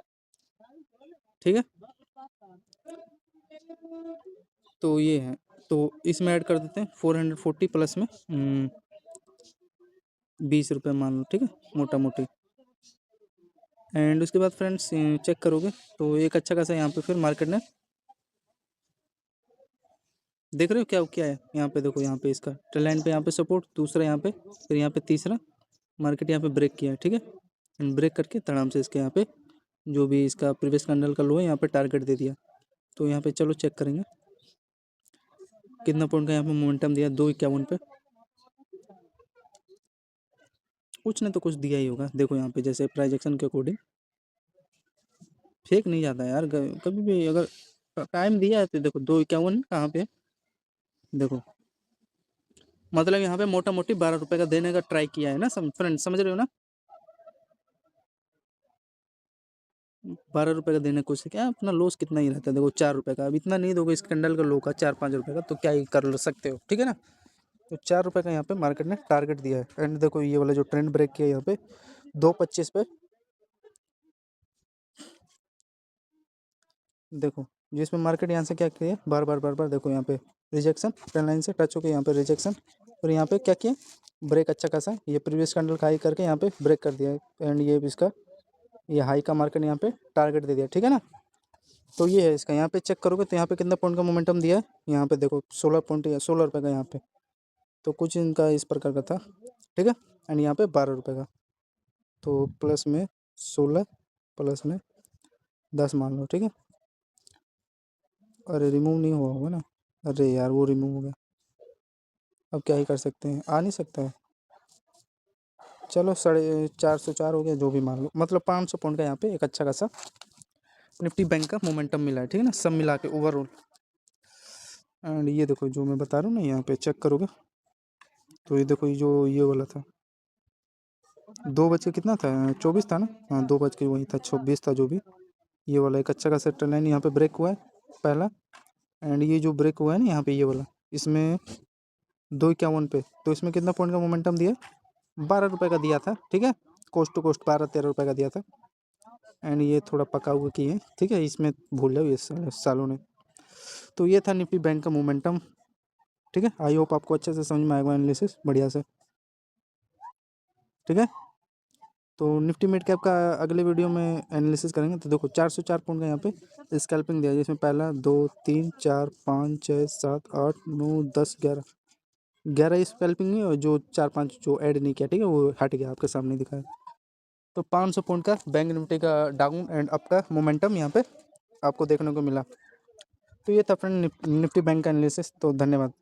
ठीक है। तो ये है, तो इसमें ऐड कर देते हैं 440 प्लस में 20 रुपये मान लो, ठीक है, मोटा मोटी। एंड उसके बाद फ्रेंड्स चेक करोगे तो एक अच्छा खासा यहाँ पे फिर मार्केट ने देख रहे हो क्या क्या है यहाँ पे, देखो यहाँ पे इसका ट्रेल लाइन पे यहाँ पे सपोर्ट, दूसरा यहाँ पे, फिर यहाँ पे तीसरा मार्केट यहाँ पे ब्रेक किया है, ठीक है। एंड ब्रेक करके तड़ाम से इसके यहाँ पे जो भी इसका प्रीवियस कैंडल का लो है यहाँ पे टारगेट दे दिया। तो यहाँ पे चलो चेक करेंगे कितना पॉइंट का यहाँ पे मोमेंटम दिया, 251 पे। कुछ ने तो कुछ दिया ही होगा, देखो यहाँ पे जैसे प्राइजेक्शन के अकॉर्डिंग फेक नहीं जाता यार कभी भी, अगर टाइम दिया है तो देखो 251 कहाँ पे, देखो मतलब यहाँ पे मोटा मोटी 12 रुपए का देने का ट्राई किया है ना, फ्रेंड समझ रहे हो ना, 12 रुपए का देने की कोशिश किया, अपना लॉस कितना ही रहता है, देखो 4 रुपए का। अब इतना नहीं दोगे इस कैंडल का लो का 4-5 रुपए का, तो क्या ही कर सकते हो, ठीक है ना। तो 4 रुपए का यहाँ पे मार्केट ने टारगेट दिया है। एंड देखो ये वाला जो ट्रेंड ब्रेक किया यहाँ पे 2.25 पे, देखो जिसमें मार्केट यहाँ से क्या किया, बार बार देखो यहाँ पे रिजेक्शन, ट्रेंड लाइन से टच होकर यहाँ पे रिजेक्शन, और यहाँ पे क्या किया, ब्रेक अच्छा खासा, ये प्रीवियस कैंडल का हाई करके यहाँ पे ब्रेक कर दिया है। एंड ये इसका ये हाई का मार्केट यहाँ पे टारगेट दे दिया, ठीक है ना। तो ये है इसका, यहाँ पे चेक करोगे तो यहाँ पे कितना पॉइंट का मोमेंटम दिया है, यहाँ पे देखो 16 पॉइंट या 16 रुपये का यहाँ पे, तो कुछ इनका इस प्रकार का था, ठीक है। एंड यहाँ पे 12 रुपये का, तो प्लस में 16 प्लस में 10 मान लो, ठीक है। अरे रिमूव नहीं हुआ होगा ना, अरे यार वो रिमूव हो गया, अब क्या ही कर सकते हैं, आ नहीं सकता है। चलो 450 हो गया, जो भी मान लो, मतलब 500 पॉइंट का यहाँ पे एक अच्छा खासा निफ्टी बैंक का मोमेंटम मिला है, ठीक है ना, सब मिला के ओवरऑल। एंड ये देखो जो मैं बता रहा हूँ ना, यहाँ पे चेक करोगे तो ये देखो ये जो ये वाला था 2 बज के कितना था, 24 था ना, हाँ 2 बज के वही था 26 था, जो भी ये वाला एक अच्छा खासा ट्रेंड लाइन यहाँ पे ब्रेक हुआ है पहला। एंड ये जो ब्रेक हुआ है ना यहाँ पे ये वाला, इसमें 251 पे, तो इसमें कितना पॉइंट का मोमेंटम दिया, 12 रुपये का दिया था, ठीक है, कोस्ट टू कोस्ट 12-13 रुपये का दिया था। एंड ये थोड़ा पका हुआ की है, ठीक है, इसमें भूल जाओ ये सालों ने। तो ये था निफ्टी बैंक का मोमेंटम, ठीक है। आई होप आपको अच्छे से समझ में आएगा एनालिसिस बढ़िया से, ठीक है। तो निफ्टी मिड कैप का अगले वीडियो में एनालिसिस करेंगे। तो देखो 404 पॉइंट का यहाँ पे स्कैल्पिंग दिया है, जिसमें पहला 2 3 4 5 6 7 8 9 10 11 स्कैल्पिंग है, और जो 4-5 जो ऐड नहीं किया, ठीक है, वो हट गया, आपके सामने दिखाया। तो 500 पॉइंट का बैंक निफ्टी का डाउन एंड अप का मोमेंटम यहाँ पे आपको देखने को मिला। तो ये था फ्रेंड निफ्टी बैंक का एनालिसिस। तो धन्यवाद।